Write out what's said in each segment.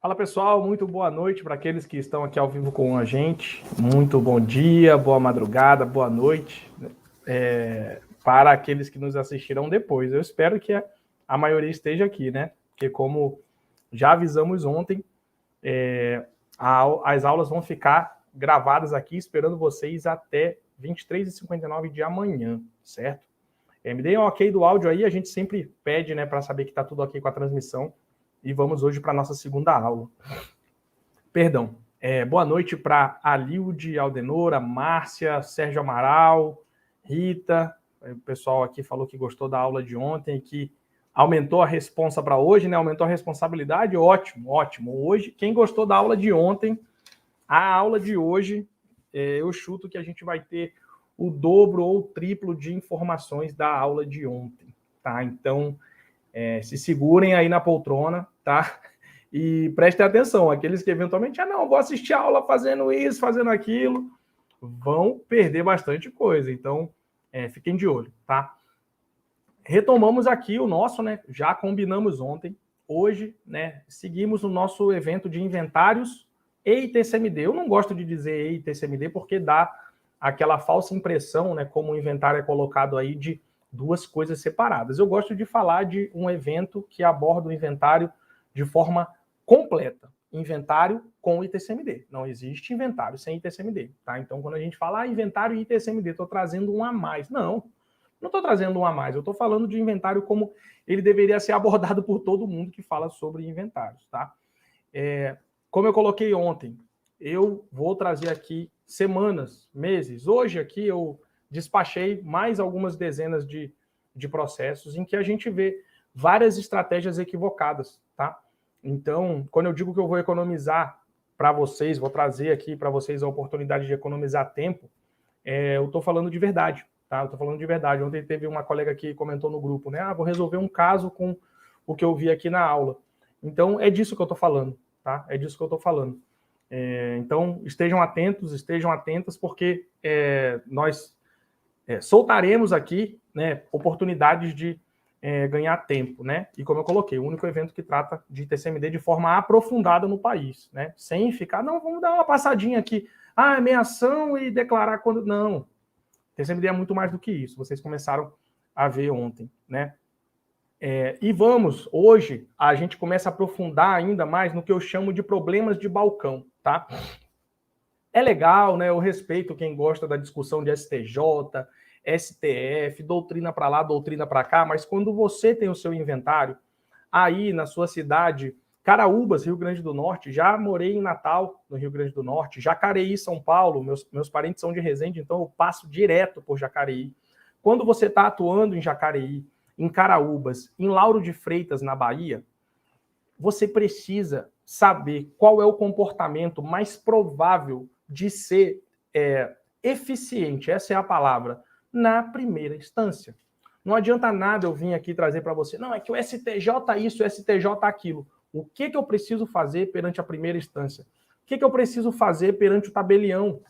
Fala pessoal, muito boa noite para aqueles que estão aqui ao vivo com a gente. Muito bom dia, boa madrugada, boa noite para aqueles que nos assistirão depois. Eu espero que a maioria esteja aqui, né? Porque como já avisamos ontem, as aulas vão ficar gravadas aqui esperando vocês até 23h59 de amanhã, certo? Me deem um ok do áudio aí, a gente sempre pede, né, para saber que está tudo ok com a transmissão. E vamos hoje para a nossa segunda aula. Perdão. Boa noite para Alilde, Aldenora, Márcia, Sérgio Amaral, Rita. O pessoal aqui falou que gostou da aula de ontem e que aumentou a responsa para hoje, né? Aumentou a responsabilidade. Ótimo, ótimo. Hoje, quem gostou da aula de ontem, a aula de hoje, eu chuto que a gente vai ter o dobro ou o triplo de informações da aula de ontem, tá? Então, se segurem aí na poltrona, tá? E prestem atenção, aqueles que eventualmente, não, vou assistir a aula fazendo isso, fazendo aquilo, vão perder bastante coisa. Então, fiquem de olho, tá? Retomamos aqui o nosso, né? Já combinamos ontem. Hoje, né? Seguimos o nosso evento de inventários EITCMD. Eu não gosto de dizer EITCMD porque dá aquela falsa impressão, né? Como o inventário é colocado aí de duas coisas separadas. Eu gosto de falar de um evento que aborda o inventário de forma completa. Inventário com ITCMD. Não existe inventário sem ITCMD, tá? Então, quando a gente fala inventário e ITCMD, estou trazendo um a mais. Não estou trazendo um a mais. Eu estou falando de inventário como ele deveria ser abordado por todo mundo que fala sobre inventários, tá? Como eu coloquei ontem, eu vou trazer aqui semanas, meses. Hoje aqui eu despachei mais algumas dezenas de processos em que a gente vê várias estratégias equivocadas, tá? Então, quando eu digo que eu vou economizar para vocês, vou trazer aqui para vocês a oportunidade de economizar tempo, eu estou falando de verdade, tá? Eu estou falando de verdade. Ontem teve uma colega que comentou no grupo, né? Vou resolver um caso com o que eu vi aqui na aula. Então, é disso que eu estou falando, tá? É disso que eu estou falando. Então, estejam atentas, porque nós soltaremos aqui, né, oportunidades de ganhar tempo, né? E como eu coloquei, o único evento que trata de TCMD de forma aprofundada no país, né? Sem ficar, não, vamos dar uma passadinha aqui, meação e declarar quando... Não, TCMD é muito mais do que isso, vocês começaram a ver ontem, né? E vamos, hoje, a gente começa a aprofundar ainda mais no que eu chamo de problemas de balcão, tá? É legal, né? Eu respeito quem gosta da discussão de STJ, STF, doutrina para lá, doutrina para cá, mas quando você tem o seu inventário, aí na sua cidade, Caraúbas, Rio Grande do Norte, já morei em Natal, no Rio Grande do Norte, Jacareí, São Paulo, meus parentes são de Resende, então eu passo direto por Jacareí. Quando você está atuando em Jacareí, em Caraúbas, em Lauro de Freitas, na Bahia, você precisa saber qual é o comportamento mais provável de ser eficiente, essa é a palavra, na primeira instância. Não adianta nada eu vir aqui trazer para você, não, é que o STJ isso, o STJ aquilo. O que eu preciso fazer perante a primeira instância? O que eu preciso fazer perante o tabelião?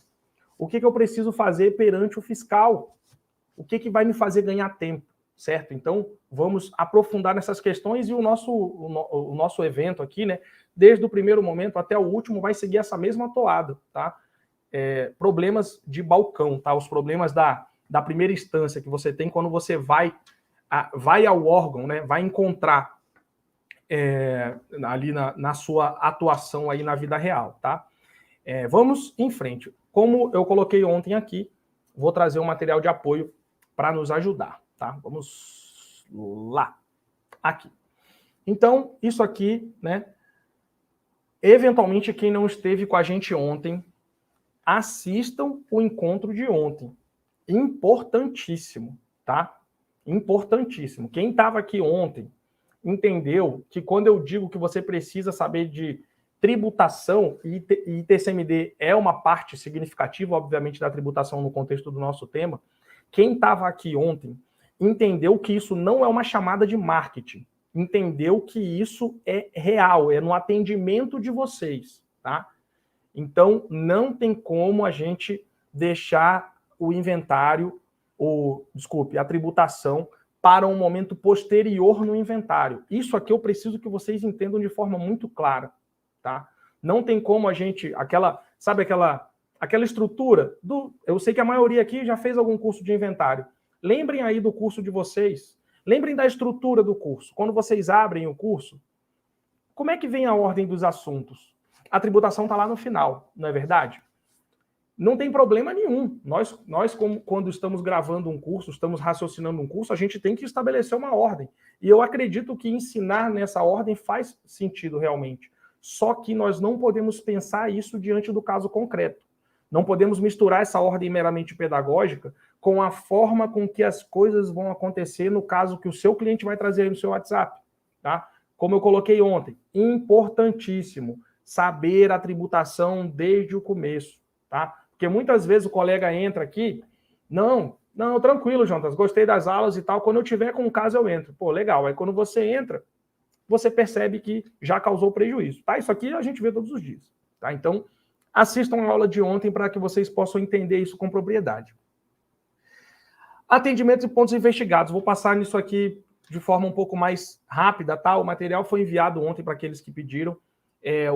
O que eu preciso fazer perante o fiscal? O que vai me fazer ganhar tempo, certo? Então, vamos aprofundar nessas questões e o nosso evento aqui, né, desde o primeiro momento até o último, vai seguir essa mesma toada, tá? Problemas de balcão, tá? Os problemas da primeira instância que você tem quando você vai ao órgão, né? Vai encontrar ali na sua atuação aí na vida real, tá? Vamos em frente. Como eu coloquei ontem aqui, vou trazer um material de apoio para nos ajudar, tá? Vamos lá. Aqui. Então, isso aqui, né? Eventualmente, quem não esteve com a gente ontem, assistam o encontro de ontem. Importantíssimo, tá? Importantíssimo. Quem estava aqui ontem entendeu que quando eu digo que você precisa saber de tributação, e TCMD é uma parte significativa, obviamente, da tributação no contexto do nosso tema, quem estava aqui ontem entendeu que isso não é uma chamada de marketing, entendeu que isso é real, é no atendimento de vocês, tá? Então, não tem como a gente deixar o inventário, a tributação, para um momento posterior no inventário. Isso aqui eu preciso que vocês entendam de forma muito clara. tá? Não tem como a gente, sabe aquela estrutura eu sei que a maioria aqui já fez algum curso de inventário. Lembrem aí do curso de vocês, lembrem da estrutura do curso. Quando vocês abrem o curso, como é que vem a ordem dos assuntos? A tributação está lá no final, não é verdade? Não tem problema nenhum. Nós quando estamos gravando um curso, estamos raciocinando um curso, a gente tem que estabelecer uma ordem. E eu acredito que ensinar nessa ordem faz sentido realmente. Só que nós não podemos pensar isso diante do caso concreto. Não podemos misturar essa ordem meramente pedagógica com a forma com que as coisas vão acontecer no caso que o seu cliente vai trazer aí no seu WhatsApp. Tá? Como eu coloquei ontem, importantíssimo saber a tributação desde o começo. Tá? Porque muitas vezes o colega entra aqui, não, tranquilo, Jonas, gostei das aulas e tal, quando eu tiver com um caso eu entro. Pô, legal, aí quando você entra, você percebe que já causou prejuízo. Tá? Isso aqui a gente vê todos os dias. Tá? Então, assistam a aula de ontem para que vocês possam entender isso com propriedade. Atendimento de pontos investigados. Vou passar nisso aqui de forma um pouco mais rápida, tá? O material foi enviado ontem para aqueles que pediram.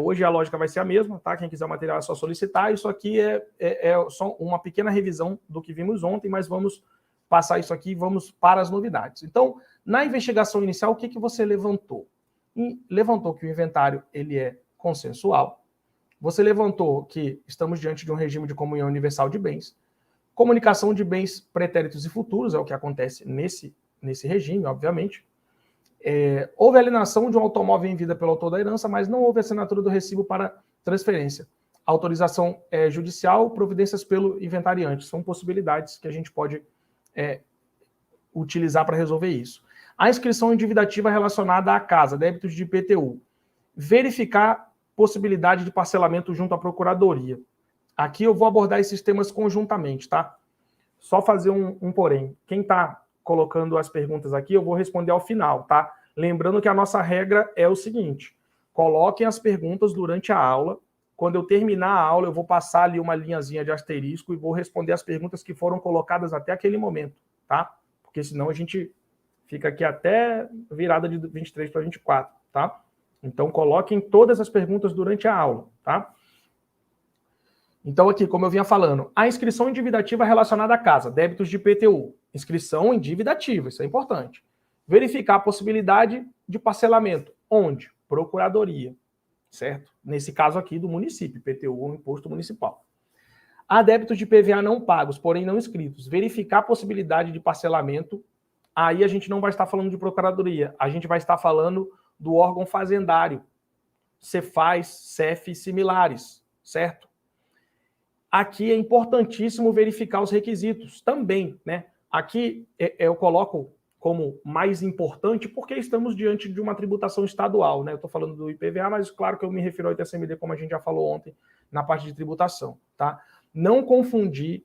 Hoje a lógica vai ser a mesma, tá? Quem quiser o material é só solicitar. Isso aqui é só uma pequena revisão do que vimos ontem, mas vamos passar isso aqui e vamos para as novidades. Então, na investigação inicial, o que você levantou? Levantou que o inventário ele é consensual. Você levantou que estamos diante de um regime de comunhão universal de bens. Comunicação de bens pretéritos e futuros é o que acontece nesse regime, obviamente. Houve alienação de um automóvel em vida pelo autor da herança, mas não houve assinatura do recibo para transferência. Autorização judicial, providências pelo inventariante. São possibilidades que a gente pode utilizar para resolver isso. A inscrição endividativa relacionada à casa, débitos de IPTU. Verificar possibilidade de parcelamento junto à procuradoria. Aqui eu vou abordar esses temas conjuntamente, tá? Só fazer um porém. Quem está colocando as perguntas aqui, eu vou responder ao final, tá? Lembrando que a nossa regra é o seguinte: coloquem as perguntas durante a aula. Quando eu terminar a aula, eu vou passar ali uma linhazinha de asterisco e vou responder as perguntas que foram colocadas até aquele momento, tá? Porque senão a gente fica aqui até virada de 23 para 24, tá? Então, coloquem todas as perguntas durante a aula, tá? Então, aqui, como eu vinha falando, a inscrição endividativa relacionada à casa, débitos de IPTU. Inscrição endividativa, isso é importante. Verificar a possibilidade de parcelamento. Onde? Procuradoria, certo? Nesse caso aqui do município, IPTU ou Imposto Municipal. Há débitos de PVA não pagos, porém não inscritos. Verificar a possibilidade de parcelamento. Aí a gente não vai estar falando de procuradoria, a gente vai estar falando do órgão fazendário, Cefaz, CEF e similares, certo? Aqui é importantíssimo verificar os requisitos também, né? Aqui eu coloco como mais importante porque estamos diante de uma tributação estadual, né? Eu estou falando do IPVA, mas claro que eu me refiro ao ITCMD, como a gente já falou ontem, na parte de tributação, tá? Não confundir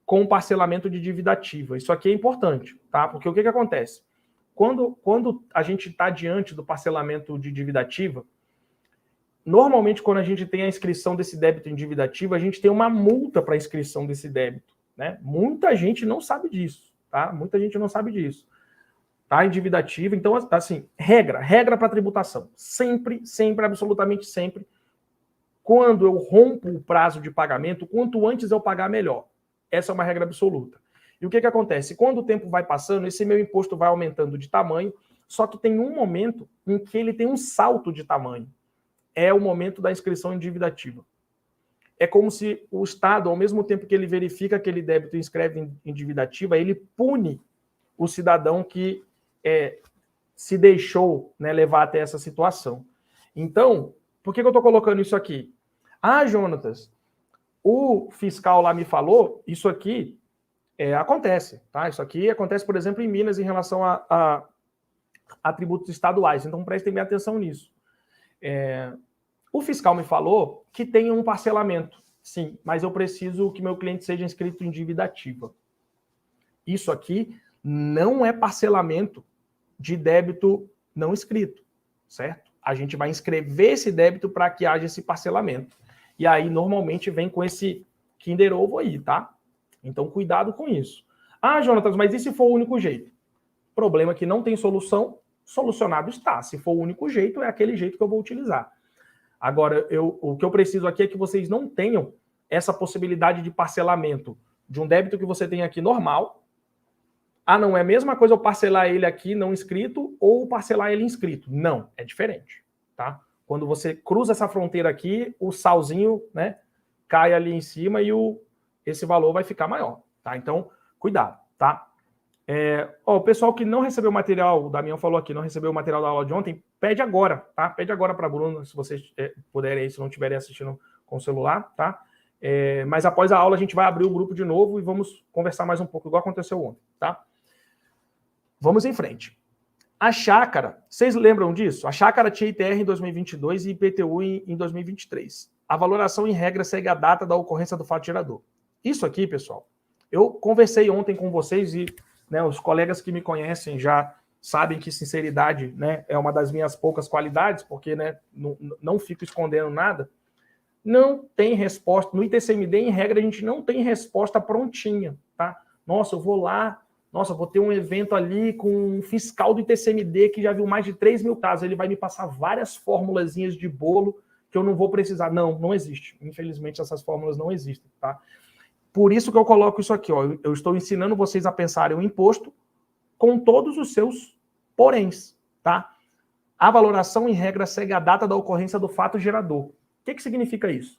com parcelamento de dívida ativa. Isso aqui é importante, tá? Porque o que acontece? Quando a gente está diante do parcelamento de dívida ativa, normalmente, quando a gente tem a inscrição desse débito em dívida ativa, a gente tem uma multa para a inscrição desse débito, né? Muita gente não sabe disso, tá? Muita gente não sabe disso. Tá? Em dívida ativa. Então, assim, regra para tributação. Sempre, absolutamente sempre. Quando eu rompo o prazo de pagamento, quanto antes eu pagar, melhor. Essa é uma regra absoluta. E o que acontece? Quando o tempo vai passando, esse meu imposto vai aumentando de tamanho, só que tem um momento em que ele tem um salto de tamanho. É o momento da inscrição em dívida ativa. É como se o Estado, ao mesmo tempo que ele verifica aquele débito e inscreve em dívida ativa, ele pune o cidadão que se deixou, né, levar até essa situação. Então, por que eu estou colocando isso aqui? Ah, Jonatas, o fiscal lá me falou, isso aqui acontece, tá? Isso aqui acontece, por exemplo, em Minas em relação a tributos estaduais. Então, prestem bem atenção nisso. O fiscal me falou que tem um parcelamento, sim, mas eu preciso que meu cliente seja inscrito em dívida ativa. Isso aqui não é parcelamento de débito não inscrito, certo? A gente vai inscrever esse débito para que haja esse parcelamento. E aí, normalmente, vem com esse Kinder Ovo aí, tá? Então, cuidado com isso. Ah, Jonatas, mas e se for o único jeito? Problema que não tem solução, solucionado está. Se for o único jeito, é aquele jeito que eu vou utilizar. Agora, o que eu preciso aqui é que vocês não tenham essa possibilidade de parcelamento de um débito que você tem aqui normal. Ah, não é a mesma coisa eu parcelar ele aqui não inscrito ou parcelar ele inscrito. Não, é diferente, tá? Quando você cruza essa fronteira aqui, o salzinho, né, cai ali em cima e esse valor vai ficar maior, tá? Então, cuidado, tá? O pessoal que não recebeu o material, o Damião falou aqui, não recebeu o material da aula de ontem, pede agora, tá? Pede agora para a Bruna, se vocês puderem aí, se não estiverem assistindo com o celular, tá? Mas após a aula a gente vai abrir o grupo de novo e vamos conversar mais um pouco, igual aconteceu ontem, tá? Vamos em frente. A chácara, vocês lembram disso? A chácara tinha ITR em 2022 e IPTU em 2023. A valoração em regra segue a data da ocorrência do fato gerador. Isso aqui, pessoal, eu conversei ontem com vocês e, né, os colegas que me conhecem já sabem que sinceridade, né, é uma das minhas poucas qualidades, porque, né, não fico escondendo nada. Não tem resposta. No ITCMD, em regra, a gente não tem resposta prontinha, tá? Nossa, eu vou lá, nossa, vou ter um evento ali com um fiscal do ITCMD que já viu mais de 3 mil casos. Ele vai me passar várias formulazinhas de bolo que eu não vou precisar. Não, não existe. Infelizmente, essas fórmulas não existem, tá? Por isso que eu coloco isso aqui, ó. Eu estou ensinando vocês a pensarem o imposto com todos os seus poréns, tá? A valoração, em regra, segue a data da ocorrência do fato gerador. O que significa isso?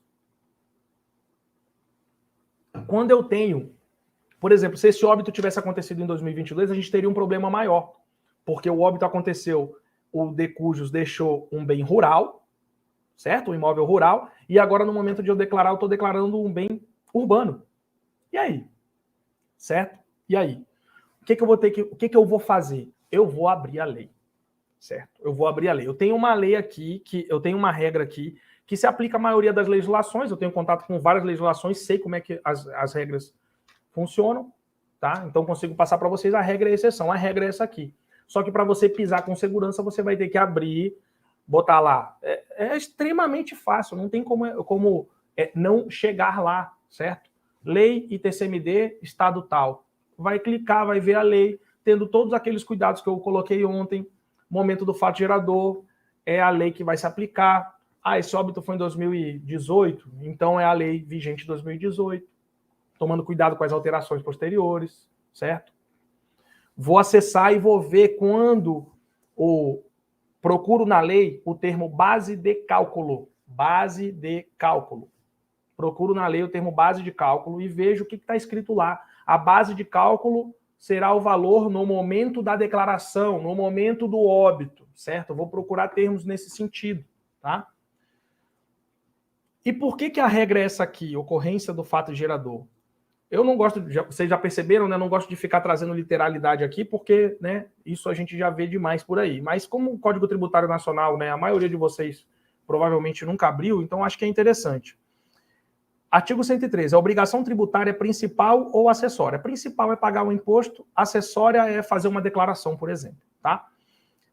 Quando eu tenho, por exemplo, se esse óbito tivesse acontecido em 2022, a gente teria um problema maior, porque o óbito aconteceu, o decujus deixou um bem rural, certo? Um imóvel rural, e agora no momento de eu declarar, eu estou declarando um bem urbano. E aí? Certo? E aí? O que eu vou fazer? Eu vou abrir a lei, certo? Eu vou abrir a lei. Eu tenho uma lei aqui, eu tenho uma regra aqui, que se aplica à maioria das legislações. Eu tenho contato com várias legislações, sei como é que as regras funcionam, tá? Então consigo passar para vocês a regra e a exceção. A regra é essa aqui. Só que para você pisar com segurança, você vai ter que abrir, botar lá. É extremamente fácil, não tem como não chegar lá, certo? Lei ITCMD, estado tal. Vai clicar, vai ver a lei, tendo todos aqueles cuidados que eu coloquei ontem. Momento do fato gerador, é a lei que vai se aplicar. Ah, esse óbito foi em 2018, então é a lei vigente de 2018. Tomando cuidado com as alterações posteriores, certo? Vou acessar e vou ver quando procuro na lei o termo base de cálculo. Base de cálculo. Procuro na lei o termo base de cálculo e vejo o que está escrito lá. A base de cálculo será o valor no momento da declaração, no momento do óbito, certo? Eu vou procurar termos nesse sentido, tá? E por que a regra é essa aqui, ocorrência do fato gerador? Eu não gosto, vocês já perceberam, né? Não gosto de ficar trazendo literalidade aqui, porque, né, isso a gente já vê demais por aí. Mas como o Código Tributário Nacional, né, a maioria de vocês provavelmente nunca abriu, então acho que é interessante. Artigo 113. A obrigação tributária é principal ou acessória? A principal é pagar o imposto, a acessória é fazer uma declaração, por exemplo, tá?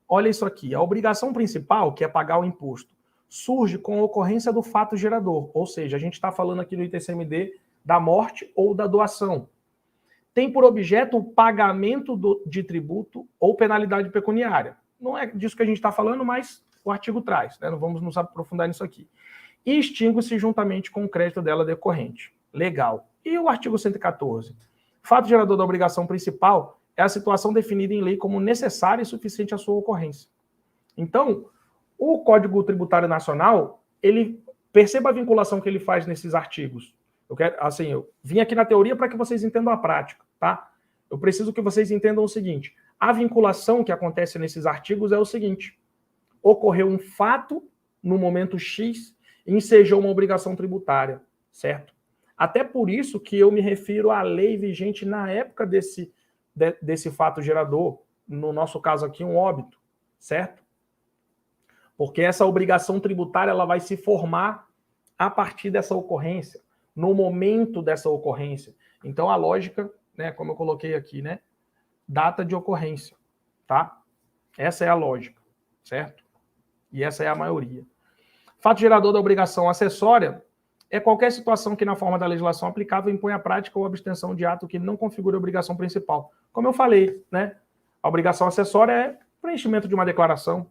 Olha isso aqui. A obrigação principal, que é pagar o imposto, surge com a ocorrência do fato gerador. Ou seja, a gente está falando aqui no ITCMD da morte ou da doação. Tem por objeto o pagamento de tributo ou penalidade pecuniária. Não é disso que a gente está falando, mas o artigo traz, né? Não vamos nos aprofundar nisso aqui. E extingue-se juntamente com o crédito dela decorrente. Legal. E o artigo 114? Fato gerador da obrigação principal é a situação definida em lei como necessária e suficiente à sua ocorrência. Então, o Código Tributário Nacional, ele perceba a vinculação que ele faz nesses artigos. Eu vim aqui na teoria para que vocês entendam a prática, tá? Eu preciso que vocês entendam o seguinte: a vinculação que acontece nesses artigos é o seguinte: ocorreu um fato no momento X e ensejou uma obrigação tributária, certo? Até por isso que eu me refiro à lei vigente na época desse fato gerador, no nosso caso aqui, um óbito, certo? Porque essa obrigação tributária ela vai se formar a partir dessa ocorrência, no momento dessa ocorrência. Então, a lógica, né, como eu coloquei aqui, né, data de ocorrência, tá? Essa é a lógica, certo? E essa é a maioria. Fato gerador da obrigação acessória é qualquer situação que, na forma da legislação aplicável, impõe a prática ou abstenção de ato que não configure a obrigação principal. Como eu falei, né? A obrigação acessória é preenchimento de uma declaração,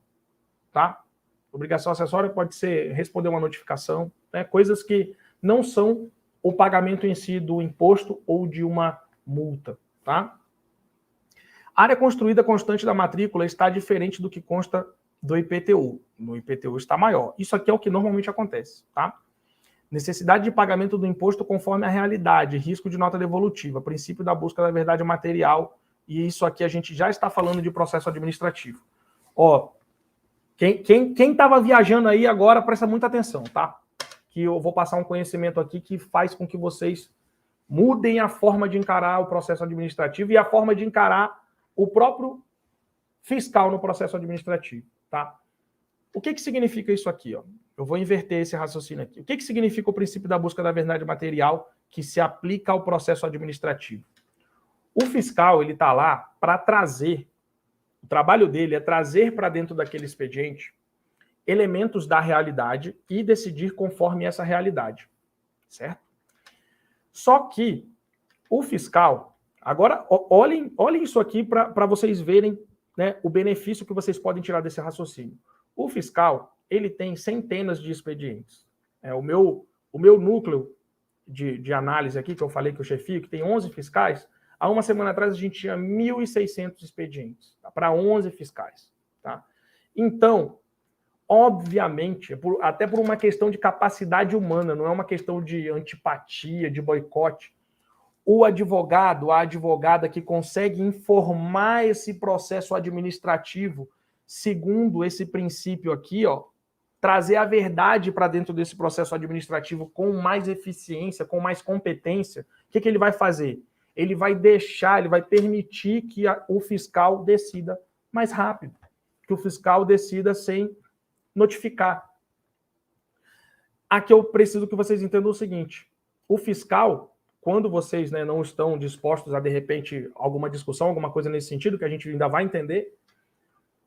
tá? Obrigação acessória pode ser responder uma notificação, né? Coisas que não são o pagamento em si do imposto ou de uma multa, tá? A área construída constante da matrícula está diferente do que consta do IPTU. No IPTU está maior. Isso aqui é o que normalmente acontece, tá? Necessidade de pagamento do imposto conforme a realidade, risco de nota devolutiva, princípio da busca da verdade material, e isso aqui a gente já está falando de processo administrativo. Ó, quem estava viajando aí agora, presta muita atenção, tá? Que eu vou passar um conhecimento aqui que faz com que vocês mudem a forma de encarar o processo administrativo e a forma de encarar o próprio fiscal no processo administrativo, tá? O que significa isso aqui, ó? Eu vou inverter esse raciocínio aqui. O que significa o princípio da busca da verdade material que se aplica ao processo administrativo? O fiscal, ele está lá para trazer, o trabalho dele é trazer para dentro daquele expediente elementos da realidade e decidir conforme essa realidade, certo? Só que o fiscal, agora olhem isso aqui para vocês verem, né, o benefício que vocês podem tirar desse raciocínio. O fiscal, ele tem centenas de expedientes. O meu núcleo de análise aqui, que eu falei que eu chefio, que tem 11 fiscais, há uma semana atrás a gente tinha 1.600 expedientes, tá? Para 11 fiscais. Tá? Então, obviamente, até por uma questão de capacidade humana, não é uma questão de antipatia, de boicote, o advogado, a advogada que consegue informar esse processo administrativo segundo esse princípio aqui, ó, trazer a verdade para dentro desse processo administrativo com mais eficiência, com mais competência, o que ele vai fazer? Ele vai permitir que o fiscal decida mais rápido, que o fiscal decida sem notificar. Aqui eu preciso que vocês entendam o seguinte, o fiscal, quando vocês, né, não estão dispostos a, de repente, alguma discussão, alguma coisa nesse sentido, que a gente ainda vai entender,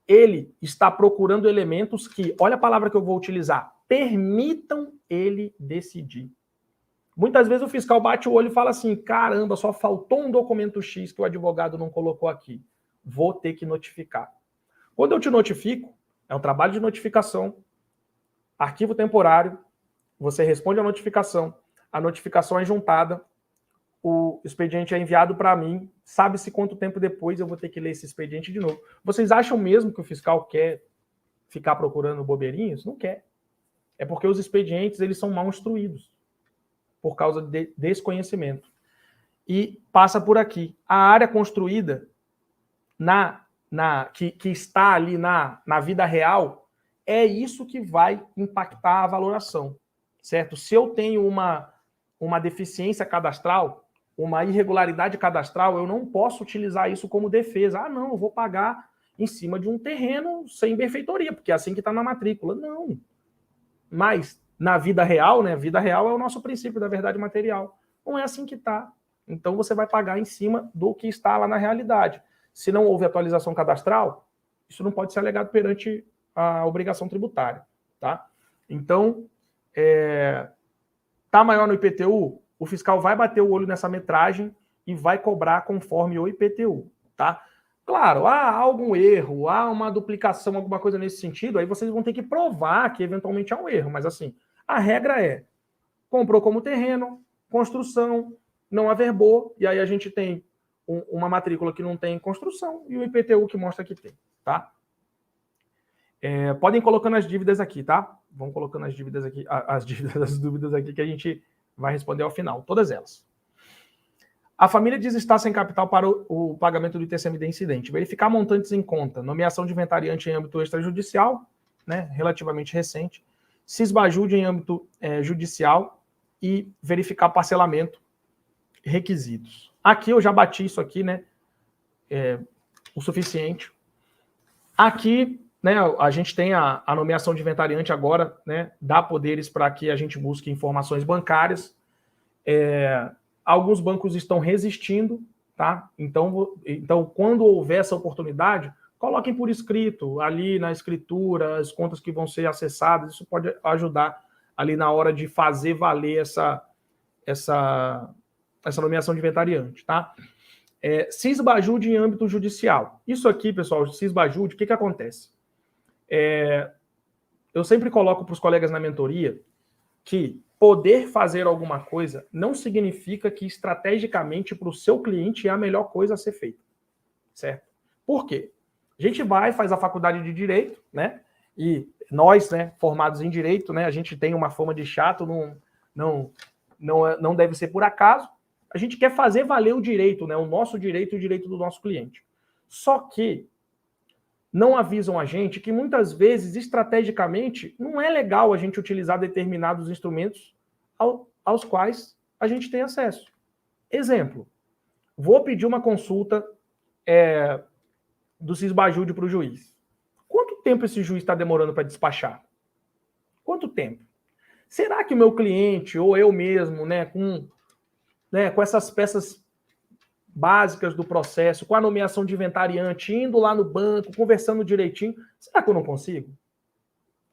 ele está procurando elementos que, olha a palavra que eu vou utilizar, permitam ele decidir. Muitas vezes o fiscal bate o olho e fala assim, caramba, só faltou um documento X que o advogado não colocou aqui. Vou ter que notificar. Quando eu te notifico, é um trabalho de notificação, arquivo temporário, você responde a notificação é juntada, o expediente é enviado para mim, sabe-se quanto tempo depois eu vou ter que ler esse expediente de novo. Vocês acham mesmo que o fiscal quer ficar procurando bobeirinhos? Não quer. É porque os expedientes eles são mal instruídos, por causa de desconhecimento. E passa por aqui. A área construída que está ali na vida real, é isso que vai impactar a valoração, certo? Se eu tenho uma deficiência cadastral, uma irregularidade cadastral, eu não posso utilizar isso como defesa. Ah, não, eu vou pagar em cima de um terreno sem benfeitoria, porque é assim que está na matrícula. Não. Mas, na vida real, né? Vida real é o nosso princípio da verdade material. Não é assim que está. Então, você vai pagar em cima do que está lá na realidade. Se não houve atualização cadastral, isso não pode ser alegado perante a obrigação tributária, tá? Então, tá maior no IPTU? O fiscal vai bater o olho nessa metragem e vai cobrar conforme o IPTU, tá? Claro, há algum erro, há uma duplicação, alguma coisa nesse sentido, aí vocês vão ter que provar que eventualmente há um erro, mas assim, a regra é, comprou como terreno, construção, não averbou, e aí a gente tem uma matrícula que não tem construção e o IPTU que mostra que tem, tá? Podem ir colocando as dívidas aqui, tá? Vão colocando as dívidas aqui, as dúvidas aqui que a gente vai responder ao final, todas elas. A família diz estar sem capital para o pagamento do ITCMD incidente. Verificar montantes em conta. Nomeação de inventariante em âmbito extrajudicial, né, relativamente recente. Cisbajude em âmbito judicial e verificar parcelamento, requisitos. Aqui eu já bati isso aqui, né, o suficiente. Aqui, né, a gente tem a nomeação de inventariante agora, né, dá poderes para que a gente busque informações bancárias. Alguns bancos estão resistindo, tá? Então, quando houver essa oportunidade, coloquem por escrito, ali na escritura, as contas que vão ser acessadas, isso pode ajudar ali na hora de fazer valer essa nomeação de inventariante, tá? Cisbajude em âmbito judicial. Isso aqui, pessoal, cisbajude, o que acontece? eu sempre coloco para os colegas na mentoria que poder fazer alguma coisa não significa que estrategicamente para o seu cliente é a melhor coisa a ser feita, certo? Por quê? A gente faz a faculdade de Direito, né? E nós, né, formados em Direito, né, a gente tem uma fama de chato, não deve ser por acaso. A gente quer fazer valer o direito, né, o nosso direito e o direito do nosso cliente. Só que não avisam a gente que muitas vezes, estrategicamente, não é legal a gente utilizar determinados instrumentos aos quais a gente tem acesso. Exemplo, vou pedir uma consulta do Cisbajude para o juiz. Quanto tempo esse juiz está demorando para despachar? Quanto tempo? Será que o meu cliente, ou eu mesmo, com essas peças básicas do processo, com a nomeação de inventariante, indo lá no banco, conversando direitinho, será que eu não consigo?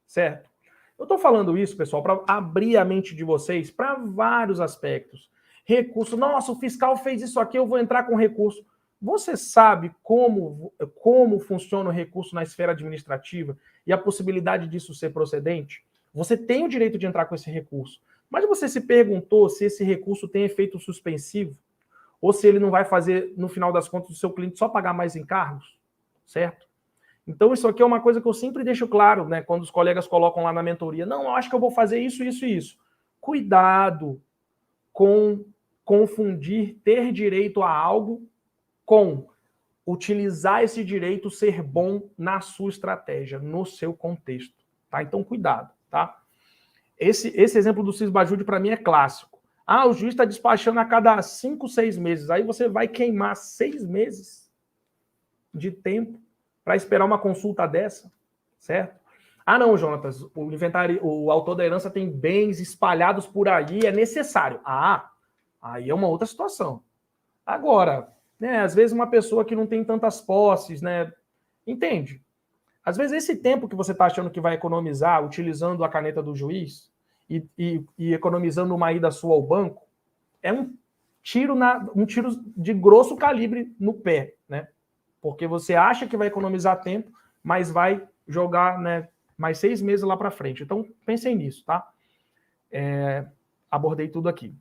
Certo? Eu estou falando isso, pessoal, para abrir a mente de vocês para vários aspectos. Recurso, nossa, o fiscal fez isso aqui, eu vou entrar com recurso. Você sabe como funciona o recurso na esfera administrativa e a possibilidade disso ser procedente? Você tem o direito de entrar com esse recurso, mas você se perguntou se esse recurso tem efeito suspensivo? Ou se ele não vai fazer, no final das contas, o seu cliente só pagar mais encargos, certo? Então, isso aqui é uma coisa que eu sempre deixo claro, né, quando os colegas colocam lá na mentoria. Não, eu acho que eu vou fazer isso, isso e isso. Cuidado com confundir ter direito a algo com utilizar esse direito ser bom na sua estratégia, no seu contexto. Tá? Então, cuidado. Tá? Esse exemplo do Cisbajude, para mim, é clássico. Ah, o juiz está despachando a cada 5, 6 meses. Aí você vai queimar 6 meses de tempo para esperar uma consulta dessa, certo? Ah, não, Jonatas, o autor da herança tem bens espalhados por aí, é necessário. Ah, aí é uma outra situação. Agora, né, às vezes uma pessoa que não tem tantas posses, né, entende? Às vezes esse tempo que você está achando que vai economizar utilizando a caneta do juiz e economizando uma ida sua ao banco, é um tiro de grosso calibre no pé, né? Porque você acha que vai economizar tempo, mas vai jogar, né, mais 6 meses lá para frente. Então, pensem nisso, tá? Abordei tudo aqui.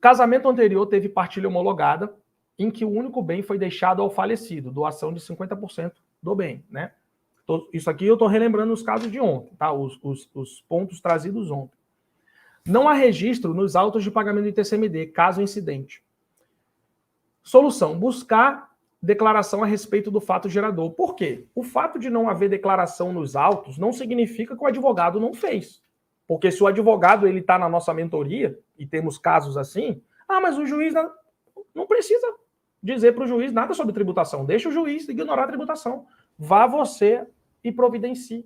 Casamento anterior teve partilha homologada, em que o único bem foi deixado ao falecido, doação de 50% do bem, né? Isso aqui eu estou relembrando os casos de ontem, tá? Os pontos trazidos ontem. Não há registro nos autos de pagamento do ITCMD, caso incidente. Solução: buscar declaração a respeito do fato gerador. Por quê? O fato de não haver declaração nos autos não significa que o advogado não fez. Porque se o advogado ele está na nossa mentoria, e temos casos assim, mas o juiz não precisa dizer para o juiz nada sobre tributação. Deixa o juiz ignorar a tributação. Vá você e providencie,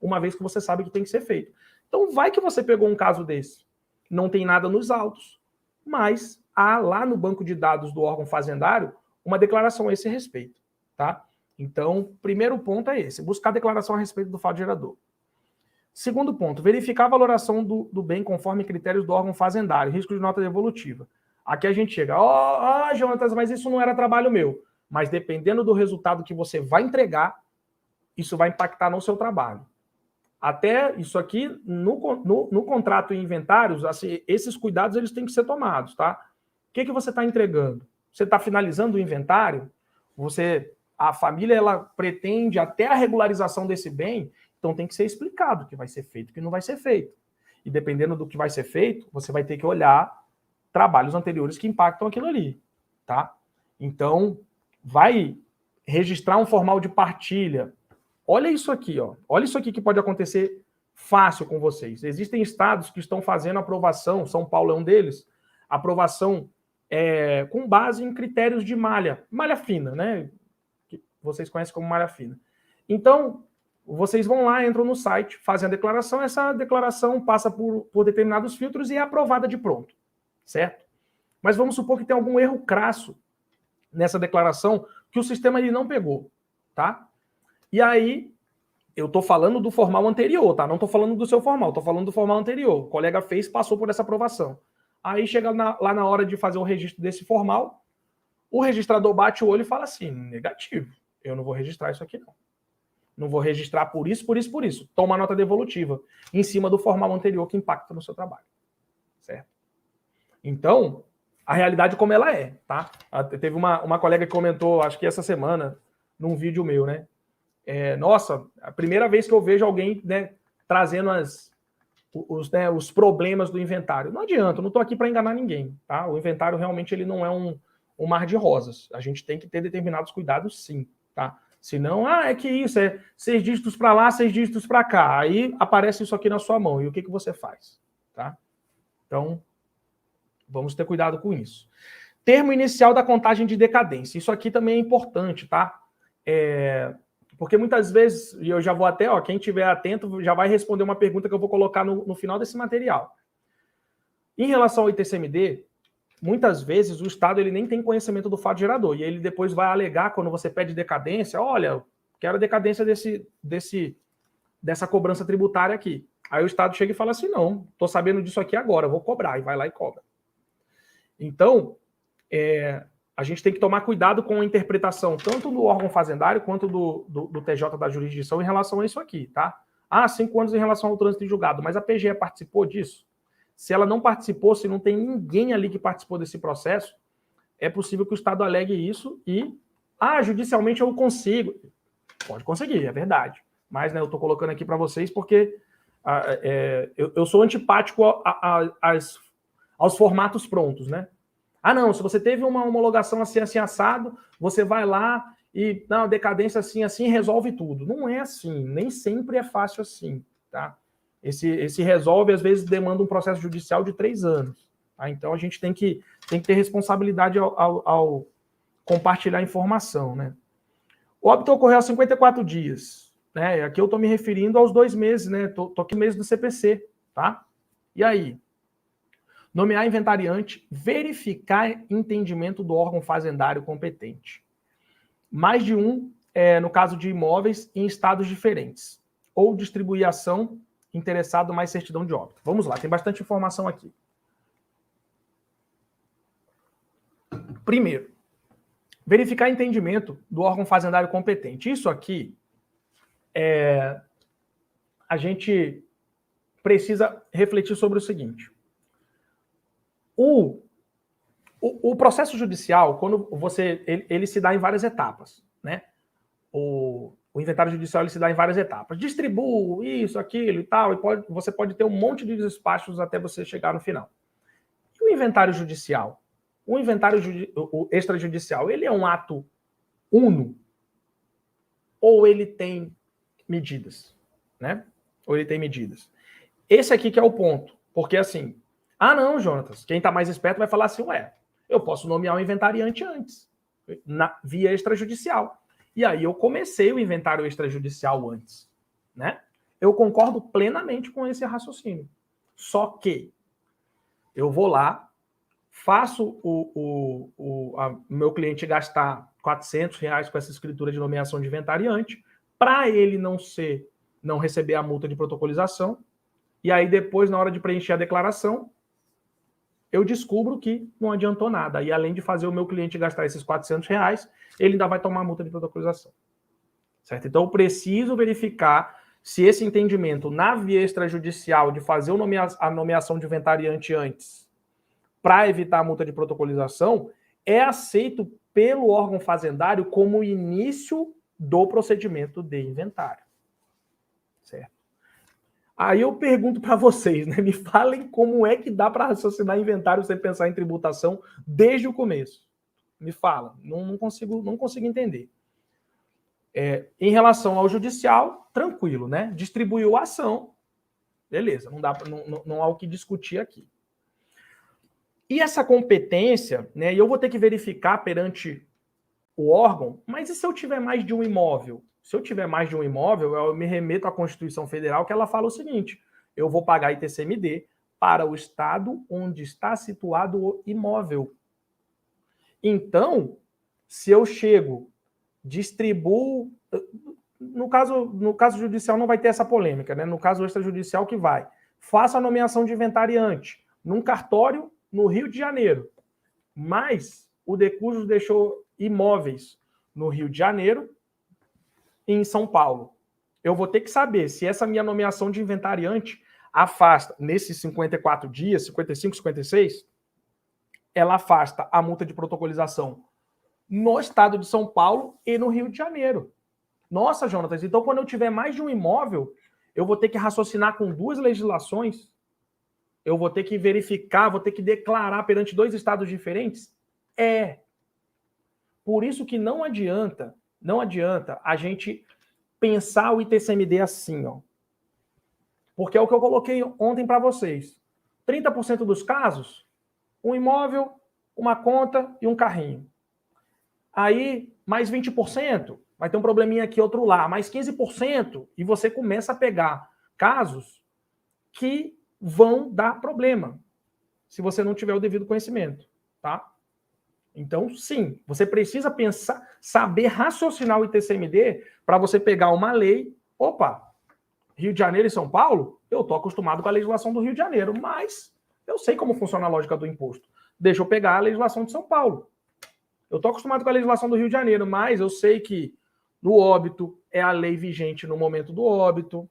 uma vez que você sabe que tem que ser feito. Então, vai que você pegou um caso desse. Não tem nada nos autos, mas há lá no banco de dados do órgão fazendário uma declaração a esse respeito, tá? Então, primeiro ponto é esse, buscar declaração a respeito do fato gerador. Segundo ponto, verificar a valoração do bem conforme critérios do órgão fazendário, risco de nota devolutiva. Aqui a gente chega, Jonatas, mas isso não era trabalho meu. Mas dependendo do resultado que você vai entregar, isso vai impactar no seu trabalho. Até isso aqui, no contrato em inventários, assim, esses cuidados eles têm que ser tomados, tá? O que você está entregando? Você está finalizando o inventário? A família ela pretende até a regularização desse bem, então tem que ser explicado o que vai ser feito e o que não vai ser feito. E dependendo do que vai ser feito, você vai ter que olhar trabalhos anteriores que impactam aquilo ali, tá? Então, vai registrar um formal de partilha. Olha isso aqui, ó. Olha isso aqui que pode acontecer fácil com vocês. Existem estados que estão fazendo aprovação, São Paulo é um deles, aprovação com base em critérios de malha fina, né? Que vocês conhecem como malha fina. Então, vocês vão lá, entram no site, fazem a declaração, essa declaração passa por determinados filtros e é aprovada de pronto, certo? Mas vamos supor que tem algum erro crasso nessa declaração que o sistema ele não pegou, tá? E aí, eu estou falando do formal anterior, tá? Não estou falando do seu formal, estou falando do formal anterior. O colega fez, passou por essa aprovação. Aí chega lá na hora de fazer o registro desse formal, o registrador bate o olho e fala assim, negativo, eu não vou registrar isso aqui não. Não vou registrar por isso, por isso, por isso. Toma nota devolutiva em cima do formal anterior que impacta no seu trabalho. Certo? Então, a realidade como ela é, tá? Teve uma colega que comentou, acho que essa semana, num vídeo meu, né? Nossa, a primeira vez que eu vejo alguém, né, trazendo os problemas do inventário. Não adianta, eu não estou aqui para enganar ninguém, tá? O inventário realmente ele não é um mar de rosas. A gente tem que ter determinados cuidados, sim, tá? Senão, é que isso, 6 dígitos para lá, 6 dígitos para cá. Aí aparece isso aqui na sua mão. E o que você faz? Tá? Então, vamos ter cuidado com isso. Termo inicial da contagem de decadência. Isso aqui também é importante, tá? Porque muitas vezes, e eu já vou até, quem estiver atento já vai responder uma pergunta que eu vou colocar no final desse material. Em relação ao ITCMD, muitas vezes o Estado ele nem tem conhecimento do fato gerador, e ele depois vai alegar, quando você pede decadência, olha, quero a decadência dessa cobrança tributária aqui. Aí o Estado chega e fala assim, não, estou sabendo disso aqui agora, vou cobrar, e vai lá e cobra. Então, a gente tem que tomar cuidado com a interpretação, tanto do órgão fazendário, quanto do TJ da jurisdição em relação a isso aqui, tá? 5 anos em relação ao trânsito em julgado, mas a PGE participou disso? Se ela não participou, se não tem ninguém ali que participou desse processo, é possível que o Estado alegue isso e, judicialmente eu consigo. Pode conseguir, é verdade. Mas, né, eu estou colocando aqui para vocês porque eu sou antipático aos formatos prontos, né? Não, se você teve uma homologação assim, assim, assado, você vai lá e, não, decadência assim, assim, resolve tudo. Não é assim, nem sempre é fácil assim, tá? Esse resolve, às vezes, demanda um processo judicial de 3 anos. Tá? Então, a gente tem que ter responsabilidade ao compartilhar informação, né? O óbito ocorreu há 54 dias. Né? Aqui eu estou me referindo aos 2 meses, né? Estou aqui no mês do CPC, tá? E aí? Nomear inventariante, verificar entendimento do órgão fazendário competente. Mais de um, no caso de imóveis, em estados diferentes. Ou distribuir ação interessado mais certidão de óbito. Vamos lá, tem bastante informação aqui. Primeiro, verificar entendimento do órgão fazendário competente. Isso aqui, a gente precisa refletir sobre o seguinte. O processo judicial, quando ele se dá em várias etapas, né? O inventário judicial ele se dá em várias etapas. Distribua isso, aquilo e tal, e você pode ter um monte de despachos até você chegar no final. E o inventário judicial? O extrajudicial, ele é um ato uno? Ou ele tem medidas? Né? Ou ele tem medidas? Esse aqui que é o ponto. Porque assim, não, Jonatas, quem está mais esperto vai falar assim, eu posso nomear um inventariante antes, via extrajudicial. E aí eu comecei o inventário extrajudicial antes, né? Eu concordo plenamente com esse raciocínio. Só que eu vou lá, faço o meu cliente gastar R$400 com essa escritura de nomeação de inventariante, para ele não receber a multa de protocolização, e aí depois, na hora de preencher a declaração, eu descubro que não adiantou nada. E além de fazer o meu cliente gastar esses R$400, ele ainda vai tomar multa de protocolização. Certo? Então, eu preciso verificar se esse entendimento na via extrajudicial de fazer a nomeação de inventariante antes para evitar a multa de protocolização é aceito pelo órgão fazendário como início do procedimento de inventário. Certo? Aí eu pergunto para vocês, né? Me falem como é que dá para raciocinar inventário sem pensar em tributação desde o começo. Me fala, não consigo entender. Em relação ao judicial, tranquilo, né? Distribuiu a ação, beleza, não há o que discutir aqui. E essa competência, né? Eu vou ter que verificar perante o órgão, mas e se eu tiver mais de um imóvel? Se eu tiver mais de um imóvel, eu me remeto à Constituição Federal, que ela fala o seguinte: eu vou pagar ITCMD para o estado onde está situado o imóvel. Então, se eu chego, distribuo... No caso judicial não vai ter essa polêmica, né? No caso extrajudicial que vai. Faça a nomeação de inventariante num cartório no Rio de Janeiro. Mas o Decujus deixou imóveis no Rio de Janeiro e em São Paulo. eu vou ter que saber se essa minha nomeação de inventariante afasta, nesses 54 dias, 55, 56, ela afasta a multa de protocolização no estado de São Paulo e no Rio de Janeiro. Nossa, Jonatas, então quando eu tiver mais de um imóvel, eu vou ter que raciocinar com duas legislações? Eu vou ter que verificar, vou ter que declarar perante dois estados diferentes? É. Por isso que não adianta a gente pensar o ITCMD assim, ó. Porque é o que eu coloquei ontem para vocês. 30% dos casos, um imóvel, uma conta e um carrinho. Aí, mais 20%, vai ter um probleminha aqui, outro lá, mais 15%, e você começa a pegar casos que vão dar problema, se você não tiver o devido conhecimento, tá? Então, sim, você precisa pensar, saber raciocinar o ITCMD para você pegar uma lei. Opa, Rio de Janeiro e São Paulo, eu estou acostumado com a legislação do Rio de Janeiro, mas eu sei como funciona a lógica do imposto. Deixa eu pegar a legislação de São Paulo. Eu estou acostumado com a legislação do Rio de Janeiro, mas eu sei que no óbito é a lei vigente no momento do óbito.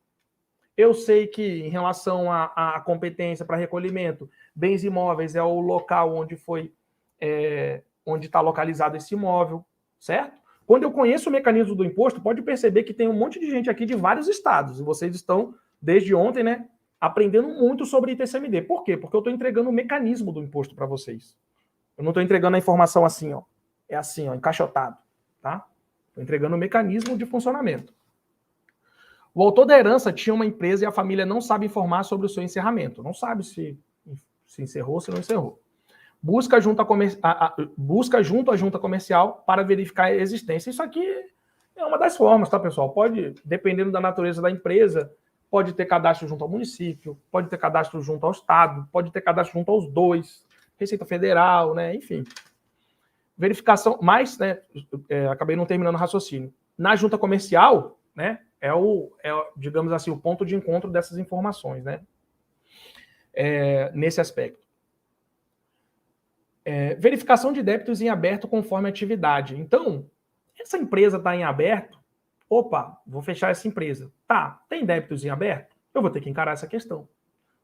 Eu sei que em relação à competência para recolhimento, bens imóveis é o local onde foi onde está localizado esse imóvel, certo? Quando eu conheço o mecanismo do imposto, pode perceber que tem um monte de gente aqui de vários estados, e vocês estão, desde ontem, né, aprendendo muito sobre ITCMD. Por quê? Porque eu estou entregando o mecanismo do imposto para vocês. Eu não estou entregando a informação assim, ó. É assim, ó, encaixotado, tá? Estou entregando o mecanismo de funcionamento. O autor da herança tinha uma empresa e a família não sabe informar sobre o seu encerramento. Não sabe se encerrou, se não encerrou. Busca junto à junta comercial para verificar a existência. Isso aqui é uma das formas, tá, pessoal? Pode, dependendo da natureza da empresa, pode ter cadastro junto ao município, pode ter cadastro junto ao estado, pode ter cadastro junto aos dois, Receita Federal, né? Enfim. Verificação, mas, né, acabei não terminando o raciocínio. Na junta comercial, né, digamos assim, o ponto de encontro dessas informações, né? Nesse aspecto. Verificação de débitos em aberto conforme a atividade. Então, essa empresa está em aberto, opa, vou fechar essa empresa. Tá, tem débitos em aberto? Eu vou ter que encarar essa questão.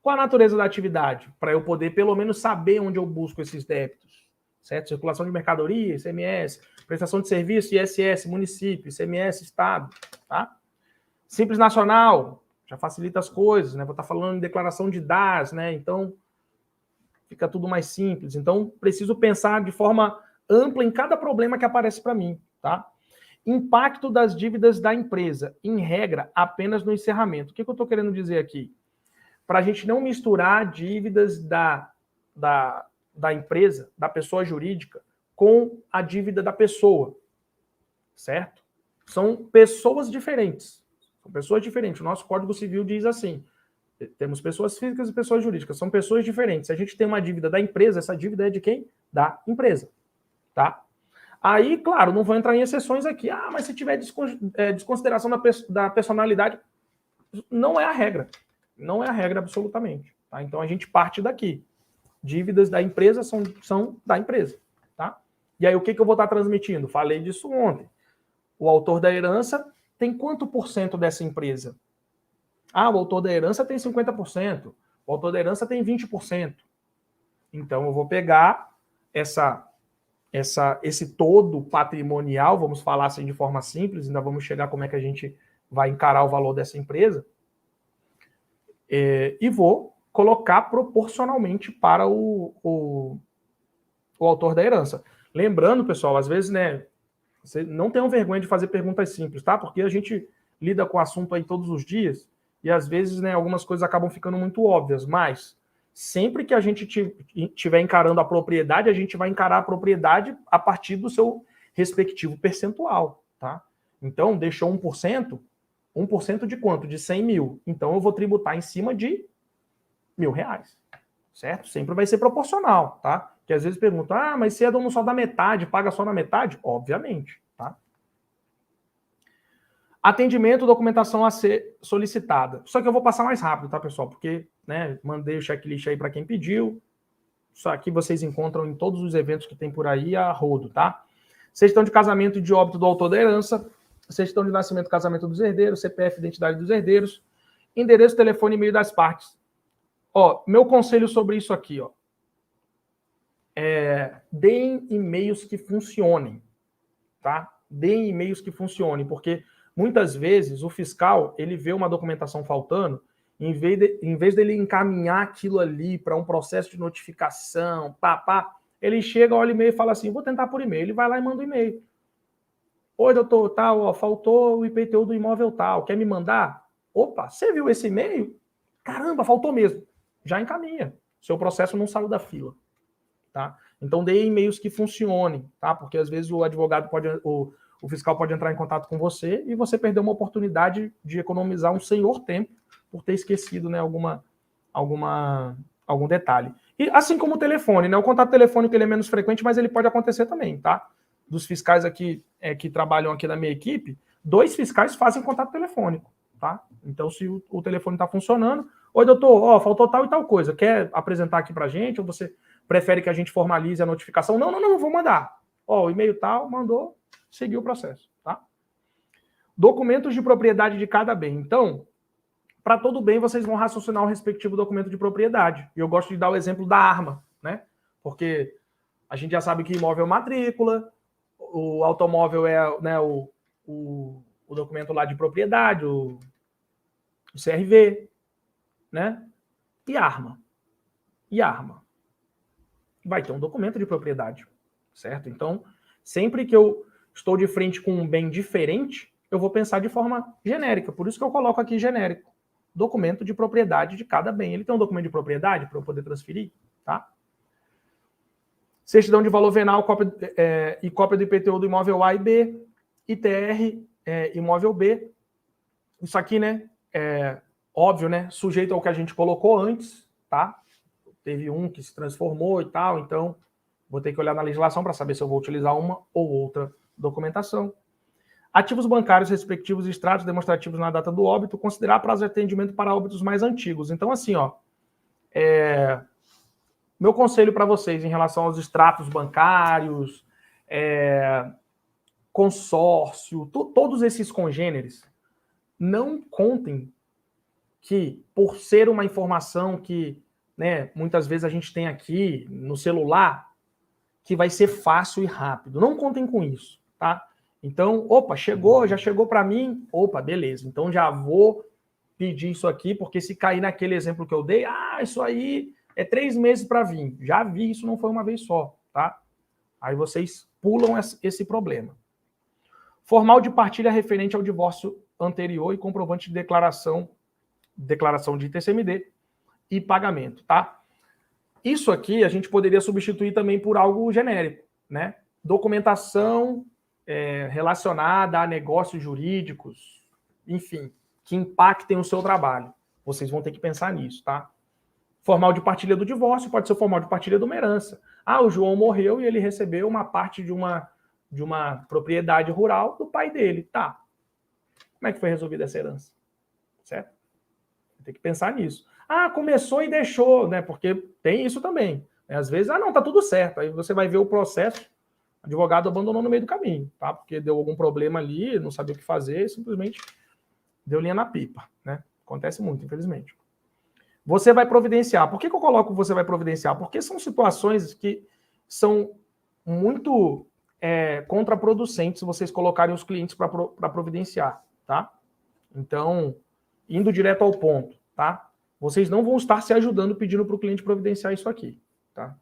Qual a natureza da atividade? Para eu poder, pelo menos, saber onde eu busco esses débitos. Certo? Circulação de mercadoria, ICMS, prestação de serviço, ISS, município, ICMS, Estado. Tá? Simples Nacional, já facilita as coisas, né? Vou estar falando em declaração de DAS, né? Então, fica tudo mais simples. Então, preciso pensar de forma ampla em cada problema que aparece para mim, tá? Impacto das dívidas da empresa, em regra, apenas no encerramento. O que eu estou querendo dizer aqui? Para a gente não misturar dívidas da empresa, da pessoa jurídica, com a dívida da pessoa, certo? São pessoas diferentes. São pessoas diferentes. O nosso Código Civil diz assim, temos pessoas físicas e pessoas jurídicas, são pessoas diferentes. Se a gente tem uma dívida da empresa, essa dívida é de quem? Da empresa, tá? Aí, claro, não vou entrar em exceções aqui. Ah, mas se tiver desconsideração da personalidade, não é a regra. Não é a regra absolutamente, tá? Então a gente parte daqui. Dívidas da empresa são da empresa, tá? E aí o que eu vou estar transmitindo? Falei disso ontem. O autor da herança tem quanto por cento dessa empresa? Ah, o autor da herança tem 50%, o autor da herança tem 20%. Então, eu vou pegar esse todo patrimonial, vamos falar assim de forma simples, ainda vamos chegar como é que a gente vai encarar o valor dessa empresa, e vou colocar proporcionalmente para o autor da herança. Lembrando, pessoal, às vezes, né, você não tenham vergonha de fazer perguntas simples, tá? Porque a gente lida com o assunto aí todos os dias, e às vezes, né, algumas coisas acabam ficando muito óbvias, mas sempre que a gente estiver encarando a propriedade, a gente vai encarar a propriedade a partir do seu respectivo percentual, tá? Então, deixou 1%, 1% de quanto? De 100 mil. Então, eu vou tributar em cima de R$1.000, certo? Sempre vai ser proporcional, tá? Que às vezes perguntam, ah, mas se é dono só da metade, paga só na metade? Obviamente, tá? Atendimento, documentação a ser solicitada. Só que eu vou passar mais rápido, tá, pessoal? Porque, né, mandei o checklist aí para quem pediu. Isso aqui vocês encontram em todos os eventos que tem por aí a rodo, tá? Certidão de casamento e de óbito do autor da herança. certidão de nascimento, casamento dos herdeiros, CPF, identidade dos herdeiros, endereço, telefone e e-mail das partes. Ó, meu conselho sobre isso aqui, ó. Deem e-mails que funcionem, tá? Deem e-mails que funcionem, porque muitas vezes o fiscal, ele vê uma documentação faltando, em vez dele encaminhar aquilo ali para um processo de notificação, ele chega, olha o e-mail e fala assim, vou tentar por e-mail. Ele vai lá e manda o e-mail. Oi, doutor, tal, ó, faltou o IPTU do imóvel tal, quer me mandar? Opa, você viu esse e-mail? Caramba, faltou mesmo. Já encaminha. Seu processo não saiu da fila. Tá? Então, dê e-mails que funcionem, tá? Porque às vezes o advogado o fiscal pode entrar em contato com você e você perdeu uma oportunidade de economizar um senhor tempo por ter esquecido, né, algum detalhe. E assim como o telefone, né? O contato telefônico ele é menos frequente, mas ele pode acontecer também, tá? Dos fiscais aqui que trabalham aqui na minha equipe, 2 fiscais fazem contato telefônico, tá? Então, se o telefone está funcionando, oi, doutor, ó, faltou tal e tal coisa, quer apresentar aqui pra gente, ou você prefere que a gente formalize a notificação? Não, vou mandar. Ó, o e-mail tal, mandou, seguiu o processo, tá? Documentos de propriedade de cada bem. Então, para todo bem, vocês vão raciocinar o respectivo documento de propriedade. E eu gosto de dar o exemplo da arma, né? Porque a gente já sabe que imóvel é matrícula, o automóvel é, né, o documento lá de propriedade, o CRV, né? E arma. E arma. Vai ter um documento de propriedade, certo? Então, sempre que eu estou de frente com um bem diferente, eu vou pensar de forma genérica. Por isso que eu coloco aqui genérico. Documento de propriedade de cada bem. Ele tem um documento de propriedade para eu poder transferir, tá? Certidão de valor venal e cópia do IPTU do imóvel A e B, ITR, imóvel B. Isso aqui, né, óbvio, né, sujeito ao que a gente colocou antes, tá? Teve um que se transformou e tal, então vou ter que olhar na legislação para saber se eu vou utilizar uma ou outra documentação. Ativos bancários respectivos e extratos demonstrativos na data do óbito, considerar prazo de atendimento para óbitos mais antigos. Então, assim, ó, meu conselho para vocês em relação aos extratos bancários, consórcio, todos esses congêneres, não contem que, por ser uma informação que, né, muitas vezes a gente tem aqui no celular, que vai ser fácil e rápido. Não contem com isso, tá? Então, opa, já chegou para mim, opa, beleza. Então já vou pedir isso aqui, porque se cair naquele exemplo que eu dei, isso aí é 3 meses para vir. Já vi, isso não foi uma vez só, tá? Aí vocês pulam esse problema. Formal de partilha referente ao divórcio anterior e comprovante de declaração de ITCMD e pagamento, tá? Isso aqui a gente poderia substituir também por algo genérico, né? Documentação relacionada a negócios jurídicos, enfim, que impactem o seu trabalho. Vocês vão ter que pensar nisso, tá? Formal de partilha do divórcio pode ser o formal de partilha de uma herança. O João morreu e ele recebeu uma parte de uma propriedade rural do pai dele. Tá. Como é que foi resolvida essa herança? Certo? Tem que pensar nisso. Começou e deixou, né? Porque tem isso também. Às vezes, não, tá tudo certo. Aí você vai ver o processo, o advogado abandonou no meio do caminho, tá? Porque deu algum problema ali, não sabia o que fazer, simplesmente deu linha na pipa, né? Acontece muito, infelizmente. Você vai providenciar. Por que eu coloco você vai providenciar? Porque são situações que são muito contraproducentes se vocês colocarem os clientes para providenciar, tá? Então, indo direto ao ponto, tá? Vocês não vão estar se ajudando pedindo para o cliente providenciar isso aqui, tá?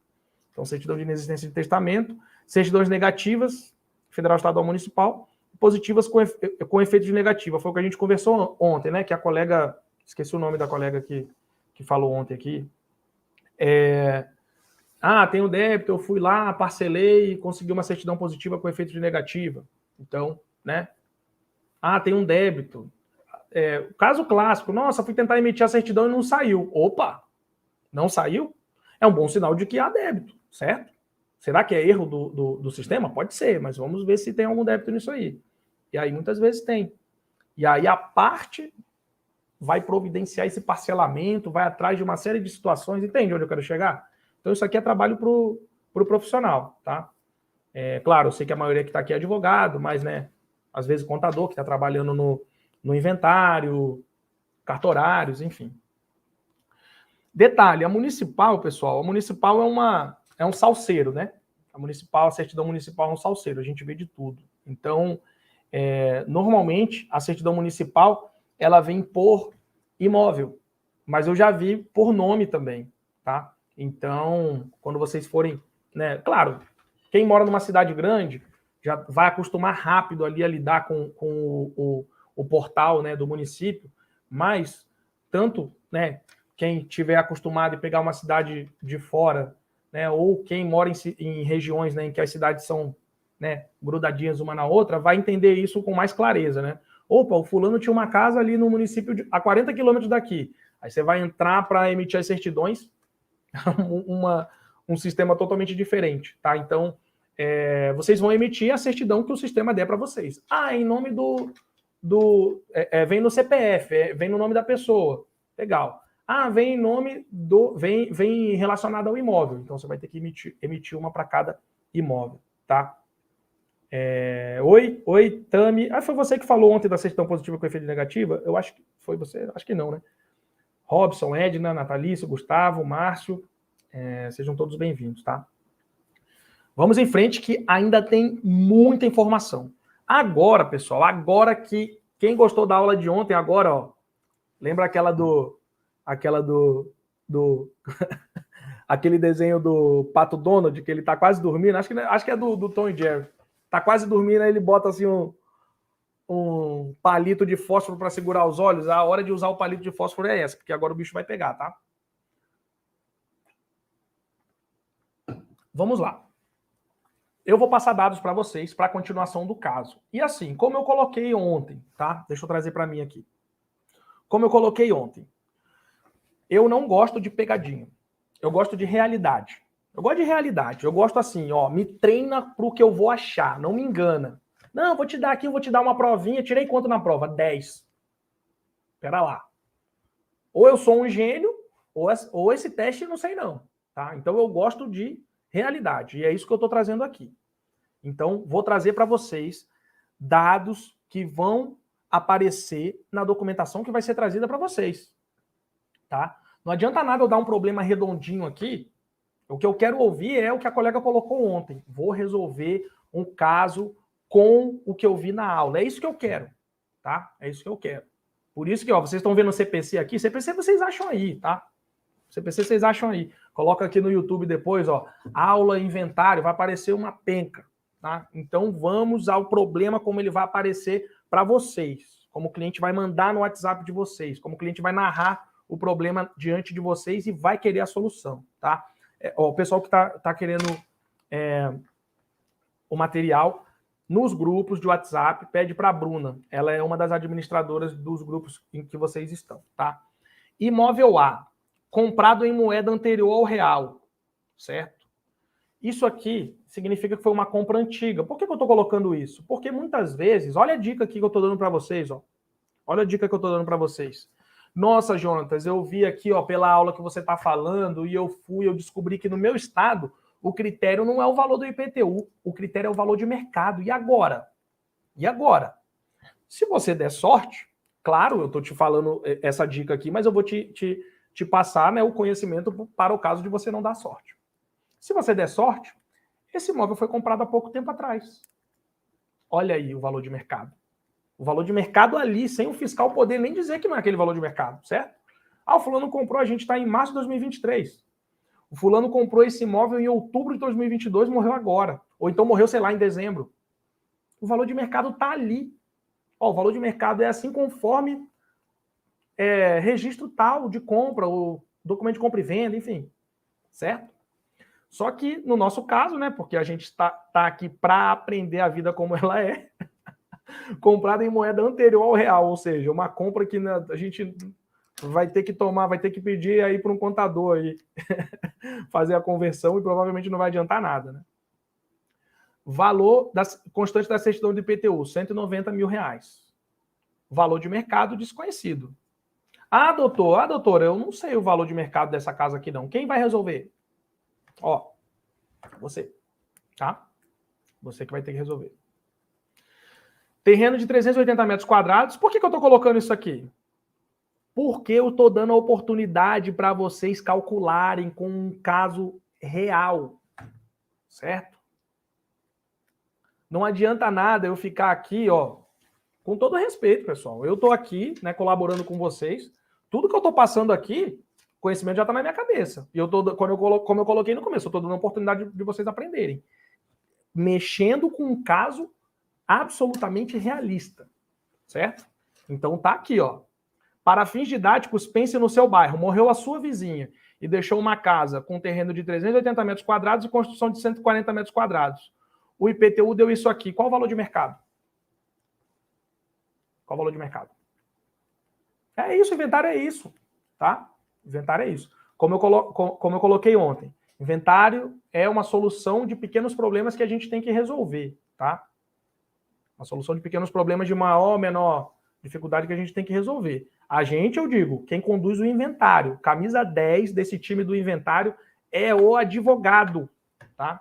Então, certidão de inexistência de testamento, certidões negativas, federal, estadual, municipal, positivas com efeito de negativa. Foi o que a gente conversou ontem, né? Que a colega, esqueci o nome da colega que falou ontem aqui. Tem o débito, eu fui lá, parcelei e consegui uma certidão positiva com efeito de negativa. Então, né? Tem um débito. Caso clássico, nossa, fui tentar emitir a certidão e não saiu. Opa, não saiu? É um bom sinal de que há débito, certo? Será que é erro do sistema? Pode ser, mas vamos ver se tem algum débito nisso aí. E aí muitas vezes tem. E aí a parte vai providenciar esse parcelamento, vai atrás de uma série de situações, entende onde eu quero chegar? Então isso aqui é trabalho para o profissional, tá? Claro, eu sei que a maioria que está aqui é advogado, mas, né, às vezes contador que está trabalhando no inventário, cartorários, enfim. Detalhe, a municipal, pessoal, a municipal é um salseiro, né? A certidão municipal é um salseiro, a gente vê de tudo. Então, normalmente, a certidão municipal, ela vem por imóvel, mas eu já vi por nome também, tá? Então, quando vocês forem, né? Claro, quem mora numa cidade grande já vai acostumar rápido ali a lidar com o portal, né, do município, mas tanto, né, quem tiver acostumado a pegar uma cidade de fora, né, ou quem mora em regiões, né, em que as cidades são, né, grudadinhas uma na outra, vai entender isso com mais clareza, né? Opa, o fulano tinha uma casa ali no município a 40 quilômetros daqui. Aí você vai entrar para emitir as certidões, um sistema totalmente diferente, tá? Então, vocês vão emitir a certidão que o sistema der para vocês. Ah, em nome vem no CPF, vem no nome da pessoa. Legal. Ah, vem em nome vem relacionado ao imóvel. Então você vai ter que emitir uma para cada imóvel, tá? Oi, Tami. Ah, foi você que falou ontem da certidão positiva com efeito negativa? Eu acho que foi você, acho que não, né? Robson, Edna, Natalício, Gustavo, Márcio, sejam todos bem-vindos, tá? Vamos em frente que ainda tem muita informação. Agora, pessoal, agora que quem gostou da aula de ontem, agora, ó, lembra aquela do aquele desenho do Pato Donald, que ele tá quase dormindo, acho que é do Tom e Jerry. Tá quase dormindo, aí ele bota assim um palito de fósforo para segurar os olhos. A hora de usar o palito de fósforo é essa, porque agora o bicho vai pegar, tá? Vamos lá. Eu vou passar dados para vocês para a continuação do caso. E assim, como eu coloquei ontem, tá? Deixa eu trazer para mim aqui. Como eu coloquei ontem, eu não gosto de pegadinha. Eu gosto de realidade. Eu gosto de realidade. Eu gosto assim, ó, me treina pro que eu vou achar, não me engana. Não, vou te dar aqui, vou te dar uma provinha. Tirei quanto na prova? 10. Espera lá. Ou eu sou um gênio, ou esse teste não sei não. Tá? Então eu gosto de realidade. E é isso que eu estou trazendo aqui. Então, vou trazer para vocês dados que vão aparecer na documentação que vai ser trazida para vocês. Tá? Não adianta nada eu dar um problema redondinho aqui. O que eu quero ouvir é o que a colega colocou ontem. Vou resolver um caso com o que eu vi na aula. É isso que eu quero. Tá? É isso que eu quero. Por isso que, ó, vocês estão vendo o CPC aqui. CPC vocês acham aí, tá? CPC vocês acham aí. Coloca aqui no YouTube depois, ó, aula inventário, vai aparecer uma penca, tá? Então vamos ao problema como ele vai aparecer para vocês, como o cliente vai mandar no WhatsApp de vocês, como o cliente vai narrar o problema diante de vocês e vai querer a solução, tá? O pessoal que tá querendo o material nos grupos de WhatsApp, pede para a Bruna. Ela é uma das administradoras dos grupos em que vocês estão, tá? Imóvel A, comprado em moeda anterior ao real, certo? Isso aqui significa que foi uma compra antiga. Por que eu estou colocando isso? Porque muitas vezes, olha a dica aqui que eu estou dando para vocês, ó. Olha a dica que eu estou dando para vocês. Nossa, Jonatas, eu vi aqui, ó, pela aula que você está falando e eu descobri que no meu estado o critério não é o valor do IPTU, o critério é o valor de mercado. E agora? E agora? Se você der sorte, claro, eu estou te falando essa dica aqui, mas eu vou te passar, né, o conhecimento para o caso de você não dar sorte. Se você der sorte, esse imóvel foi comprado há pouco tempo atrás. Olha aí o valor de mercado. O valor de mercado ali, sem o fiscal poder nem dizer que não é aquele valor de mercado, certo? Ah, o fulano comprou, a gente está em março de 2023. O fulano comprou esse imóvel em outubro de 2022, morreu agora. Ou então morreu, sei lá, em dezembro. O valor de mercado está ali. Ó, o valor de mercado é assim conforme registro tal de compra, o documento de compra e venda, enfim. Certo? Só que no nosso caso, né, porque a gente está aqui para aprender a vida como ela é, comprada em moeda anterior ao real, ou seja, uma compra que a gente vai ter que tomar, vai ter que pedir aí para um contador aí fazer a conversão e provavelmente não vai adiantar nada, né? Valor constante da certidão de IPTU, R$190 mil. Valor de mercado desconhecido. Ah, doutora, eu não sei o valor de mercado dessa casa aqui não. Quem vai resolver? Ó, você, tá? Você que vai ter que resolver. Terreno de 380 metros quadrados. Por que eu estou colocando isso aqui? Porque eu estou dando a oportunidade para vocês calcularem com um caso real. Certo? Não adianta nada eu ficar aqui, ó, com todo respeito, pessoal. Eu estou aqui, né, colaborando com vocês. Tudo que eu estou passando aqui, conhecimento já está na minha cabeça. E como eu coloquei no começo, eu estou dando a oportunidade de vocês aprenderem. Mexendo com um caso absolutamente realista. Certo? Então tá aqui, ó. Para fins didáticos, pense no seu bairro. Morreu a sua vizinha e deixou uma casa com terreno de 380 metros quadrados e construção de 140 metros quadrados. O IPTU deu isso aqui. Qual o valor de mercado? Qual o valor de mercado? É isso, inventário é isso. Tá? Inventário é isso. Como eu coloquei ontem, inventário é uma solução de pequenos problemas que a gente tem que resolver. Tá? Uma solução de pequenos problemas de maior ou menor dificuldade que a gente tem que resolver. A gente, eu digo, quem conduz o inventário, camisa 10 desse time do inventário é o advogado, tá?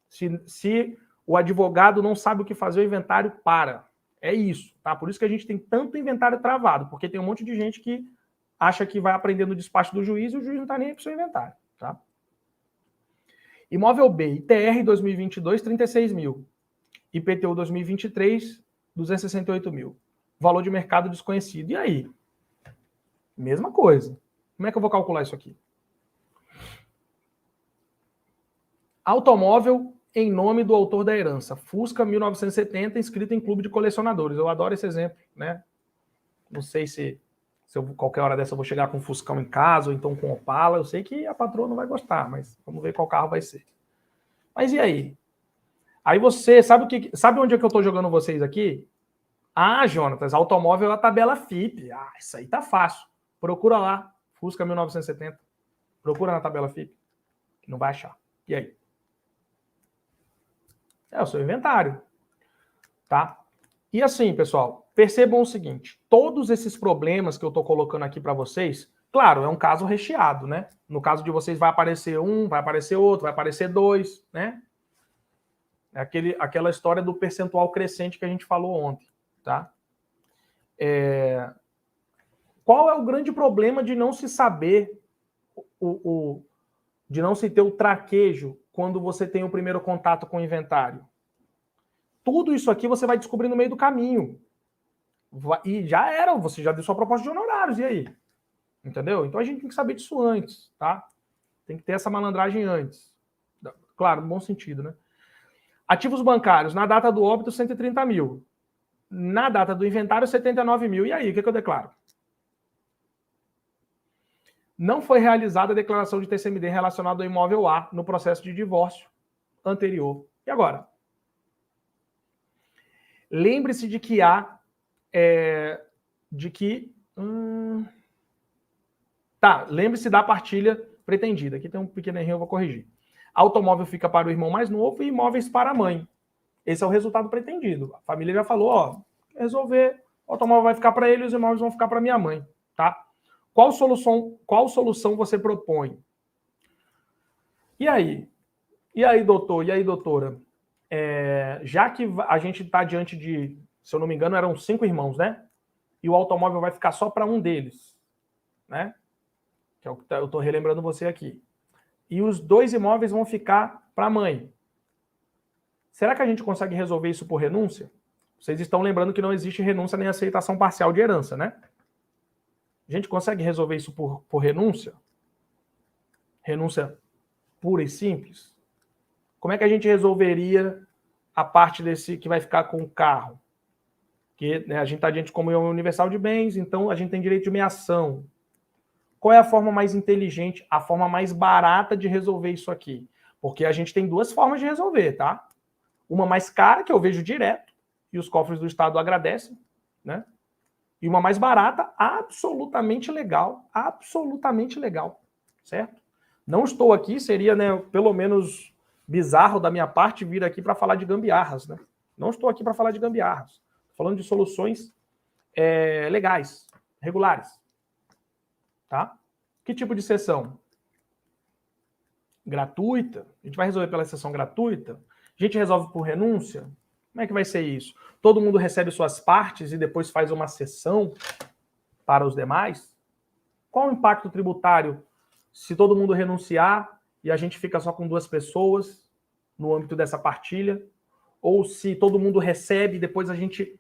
Se o advogado não sabe o que fazer, o inventário para. É isso, tá? Por isso que a gente tem tanto inventário travado, porque tem um monte de gente que acha que vai aprender no despacho do juiz e o juiz não está nem aí para o seu inventário, tá? Imóvel B, ITR 2022, 36 mil. IPTU 2023, 268 mil. Valor de mercado desconhecido. E aí? Mesma coisa. Como é que eu vou calcular isso aqui? Automóvel em nome do autor da herança. Fusca 1970, inscrito em clube de colecionadores. Eu adoro esse exemplo, né? Não sei se qualquer hora dessa eu vou chegar com um Fuscão em casa, ou então com Opala. Eu sei que a patroa não vai gostar, mas vamos ver qual carro vai ser. Mas e aí? Aí você, sabe onde é que eu estou jogando vocês aqui? Ah, Jonatas, automóvel é a tabela FIP. Ah, isso aí tá fácil. Procura lá, Fusca 1970. Procura na tabela FIP. Não vai achar. E aí? É o seu inventário. Tá? E assim, pessoal, percebam o seguinte. Todos esses problemas que eu estou colocando aqui para vocês, claro, é um caso recheado, né? No caso de vocês vai aparecer um, vai aparecer outro, vai aparecer dois, né? É aquela história do percentual crescente que a gente falou ontem, tá? Qual é o grande problema de não se saber, de não se ter o traquejo quando você tem o primeiro contato com o inventário? Tudo isso aqui você vai descobrir no meio do caminho. E já era, você já deu sua proposta de honorários, e aí? Entendeu? Então a gente tem que saber disso antes, tá? Tem que ter essa malandragem antes. Claro, no bom sentido, né? Ativos bancários, na data do óbito, 130 mil. Na data do inventário, 79 mil. E aí, o que eu declaro? Não foi realizada a declaração de TCMD relacionada ao imóvel A no processo de divórcio anterior. E agora? Lembre-se de que há... lembre-se da partilha pretendida. Aqui tem um pequeno erro, eu vou corrigir. Automóvel fica para o irmão mais novo e imóveis para a mãe. Esse é o resultado pretendido. A família já falou, ó, resolver, o automóvel vai ficar para ele e os imóveis vão ficar para minha mãe, tá? Qual solução você propõe? E aí? E aí, doutor? E aí, doutora? Já que a gente está diante de, se eu não me engano, eram 5 irmãos, né? E o automóvel vai ficar só para um deles, né? Que é o que eu estou relembrando você aqui. E os 2 imóveis vão ficar para a mãe. Será que a gente consegue resolver isso por renúncia? Vocês estão lembrando que não existe renúncia nem aceitação parcial de herança, né? A gente consegue resolver isso por renúncia? Renúncia pura e simples? Como é que a gente resolveria a parte desse que vai ficar com o carro? Porque, né, a gente está diante de comunhão universal de bens, então a gente tem direito de meação. Qual é a forma mais inteligente, a forma mais barata de resolver isso aqui? Porque a gente tem 2 formas de resolver, tá? Uma mais cara, que eu vejo direto, e os cofres do Estado agradecem, né? E uma mais barata, absolutamente legal, certo? Não estou aqui, seria, né, pelo menos bizarro da minha parte vir aqui para falar de gambiarras, né? Não estou aqui para falar de gambiarras. Estou falando de soluções legais, regulares. Tá? Que tipo de sessão? Gratuita? A gente vai resolver pela sessão gratuita? A gente resolve por renúncia? Como é que vai ser isso? Todo mundo recebe suas partes e depois faz uma cessão para os demais? Qual o impacto tributário se todo mundo renunciar e a gente fica só com 2 pessoas no âmbito dessa partilha? Ou se todo mundo recebe e depois a gente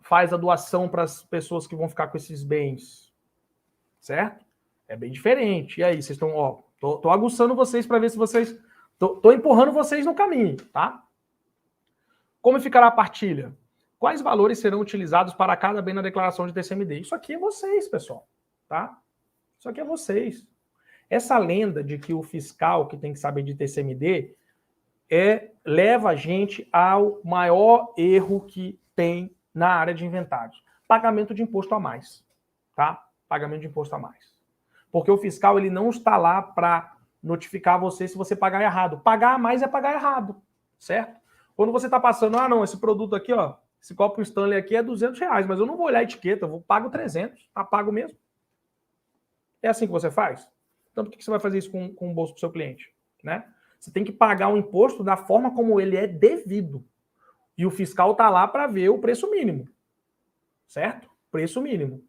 faz a doação para as pessoas que vão ficar com esses bens? Certo? É bem diferente. E aí, vocês estão, ó, tô aguçando vocês para ver se vocês... Tô empurrando vocês no caminho, tá? Como ficará a partilha? Quais valores serão utilizados para cada bem na declaração de TCMD? Isso aqui é vocês, pessoal, tá? Isso aqui é vocês. Essa lenda de que o fiscal que tem que saber de TCMD leva a gente ao maior erro que tem na área de inventários. Pagamento de imposto a mais, tá? Pagamento de imposto a mais. Porque o fiscal ele não está lá para notificar você se você pagar errado. Pagar a mais é pagar errado, certo? Quando você está passando, não, esse produto aqui, ó, esse copo Stanley aqui é R$200, mas eu não vou olhar a etiqueta, eu pago 300, tá pago mesmo. É assim que você faz? Então por que você vai fazer isso com o bolso do seu cliente? Né? Você tem que pagar o imposto da forma como ele é devido. E o fiscal está lá para ver o preço mínimo. Certo? Preço mínimo.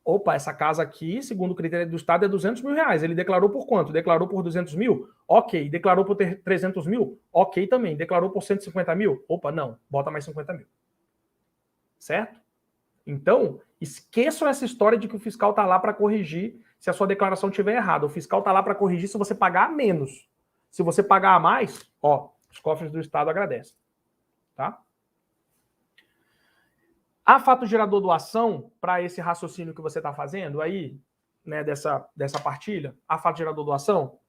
Opa, essa casa aqui, segundo o critério do Estado, é R$200 mil. Ele declarou por quanto? Declarou por 200 mil? Ok. Declarou por 300 mil? Ok também. Declarou por 150 mil? Opa, não. Bota mais 50 mil. Certo? Então, esqueçam essa história de que o fiscal está lá para corrigir se a sua declaração estiver errada. O fiscal está lá para corrigir se você pagar a menos. Se você pagar a mais, ó, os cofres do Estado agradecem. Tá? Há fato gerador doação para esse raciocínio que você está fazendo aí, né, dessa partilha? Há fato gerador doação?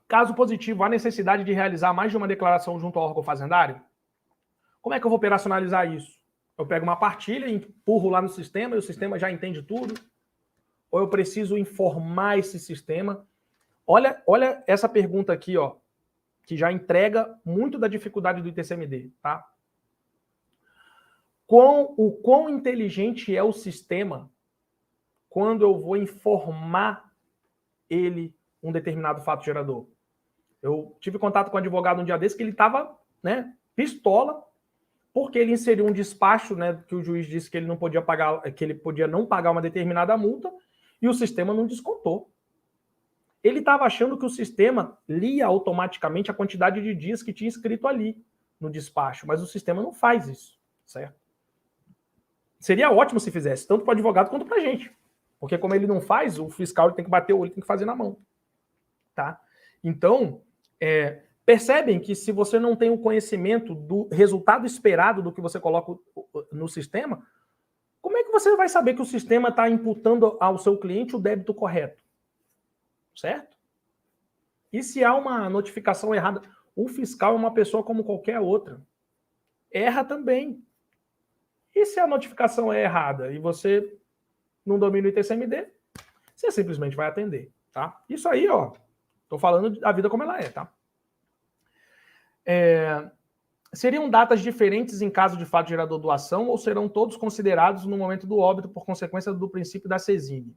Caso positivo, há necessidade de realizar mais de uma declaração junto ao órgão fazendário? Como é que eu vou operacionalizar isso? Eu pego uma partilha, empurro lá no sistema e o sistema já entende tudo? Ou eu preciso informar esse sistema? Olha essa pergunta aqui, ó, que já entrega muito da dificuldade do ITCMD, tá? O quão inteligente é o sistema quando eu vou informar ele um determinado fato gerador? Eu tive contato com um advogado um dia desse que ele estava, né, pistola, porque ele inseriu um despacho, né, que o juiz disse que ele não podia pagar, que ele podia não pagar uma determinada multa, e o sistema não descontou. Ele estava achando que o sistema lia automaticamente a quantidade de dias que tinha escrito ali no despacho, mas o sistema não faz isso, certo? Seria ótimo se fizesse, tanto para o advogado quanto para a gente. Porque como ele não faz, o fiscal ele tem que bater o olho, tem que fazer na mão. Tá? Então, percebem que se você não tem o conhecimento do resultado esperado do que você coloca no sistema, como é que você vai saber que o sistema está imputando ao seu cliente o débito correto? Certo? E se há uma notificação errada? O fiscal é uma pessoa como qualquer outra. Erra também. E se a notificação é errada e você não domina o ITCMD, você simplesmente vai atender, tá? Isso aí, ó, tô falando da vida como ela é, tá? Seriam datas diferentes em caso de fato gerador doação ou serão todos considerados no momento do óbito por consequência do princípio da CESINE?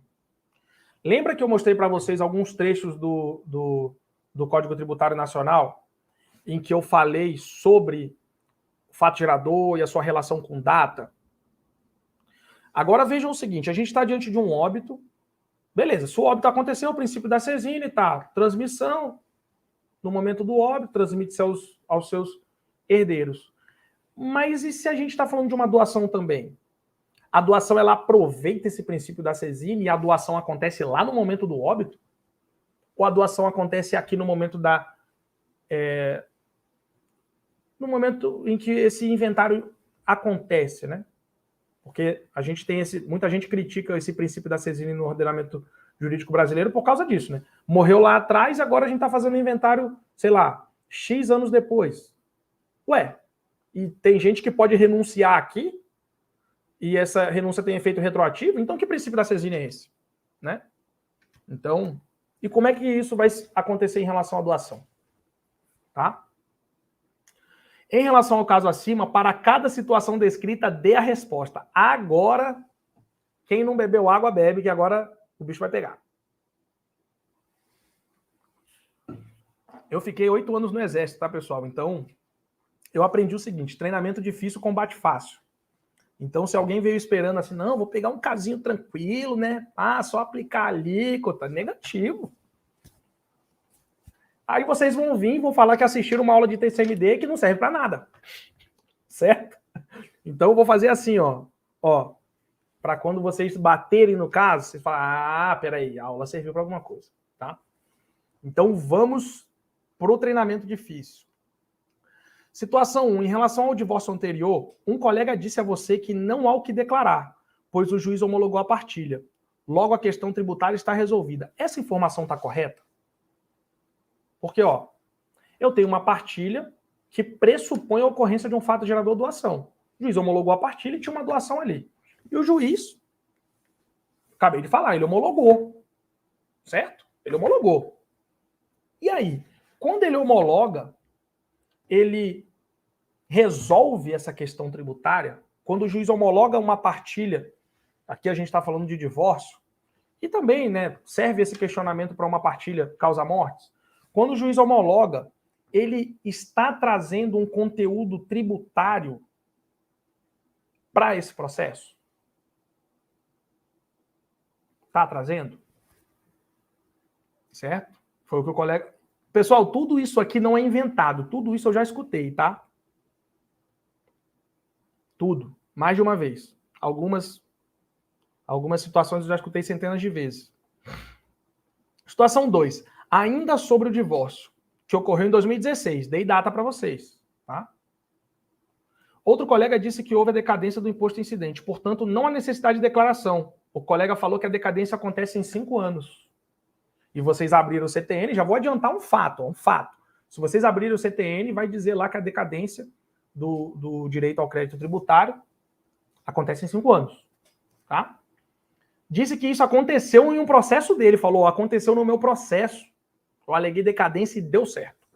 Lembra que eu mostrei para vocês alguns trechos do Código Tributário Nacional em que eu falei sobre fato gerador e a sua relação com data? Agora vejam o seguinte, a gente está diante de um óbito, beleza, se o óbito aconteceu, o princípio da CESINE, tá, transmissão, no momento do óbito, transmite-se aos seus herdeiros. Mas e se a gente está falando de uma doação também? A doação, ela aproveita esse princípio da CESINE e a doação acontece lá no momento do óbito? Ou a doação acontece aqui no momento no momento em que esse inventário acontece, né? Porque a gente tem muita gente critica esse princípio da CESINE no ordenamento jurídico brasileiro por causa disso, né? Morreu lá atrás e agora a gente está fazendo inventário, sei lá, X anos depois. Ué, e tem gente que pode renunciar aqui e essa renúncia tem efeito retroativo? Então que princípio da CESINE é esse? Né? Então, e como é que isso vai acontecer em relação à doação? Tá? Em relação ao caso acima, para cada situação descrita, dê a resposta. Agora, quem não bebeu água, bebe, que agora o bicho vai pegar. Eu fiquei 8 anos no Exército, tá, pessoal? Então, eu aprendi o seguinte, treinamento difícil, combate fácil. Então, se alguém veio esperando assim, não, vou pegar um casinho tranquilo, né? Ah, só aplicar a alíquota, negativo. Aí vocês vão vir e vão falar que assistiram uma aula de TCMD que não serve para nada. Certo? Então, eu vou fazer assim, ó, para quando vocês baterem no caso, vocês falam, ah, peraí, a aula serviu para alguma coisa, tá? Então, vamos pro treinamento difícil. Situação 1. Em relação ao divórcio anterior, um colega disse a você que não há o que declarar, pois o juiz homologou a partilha. Logo, a questão tributária está resolvida. Essa informação está correta? Porque, ó, eu tenho uma partilha que pressupõe a ocorrência de um fato gerador de doação. O juiz homologou a partilha e tinha uma doação ali. E o juiz, acabei de falar, ele homologou. Certo? Ele homologou. E aí, quando ele homologa, ele resolve essa questão tributária, quando o juiz homologa uma partilha, aqui a gente está falando de divórcio, e também, né, serve esse questionamento para uma partilha causa-mortes. Quando o juiz homologa, ele está trazendo um conteúdo tributário para esse processo? Está trazendo? Certo? Foi o que o colega... Pessoal, tudo isso aqui não é inventado, tudo isso eu já escutei, tá? Tudo. Mais de uma vez. Algumas situações eu já escutei centenas de vezes. Situação 2. Ainda sobre o divórcio, que ocorreu em 2016. Dei data para vocês. Tá? Outro colega disse que houve a decadência do imposto incidente. Portanto, não há necessidade de declaração. O colega falou que a decadência acontece em 5 anos. E vocês abriram o CTN, já vou adiantar um fato. Se vocês abrirem o CTN, vai dizer lá que a decadência do direito ao crédito tributário acontece em 5 anos. Tá? Disse que isso aconteceu em um processo dele. Falou, aconteceu no meu processo. Eu aleguei decadência e deu certo.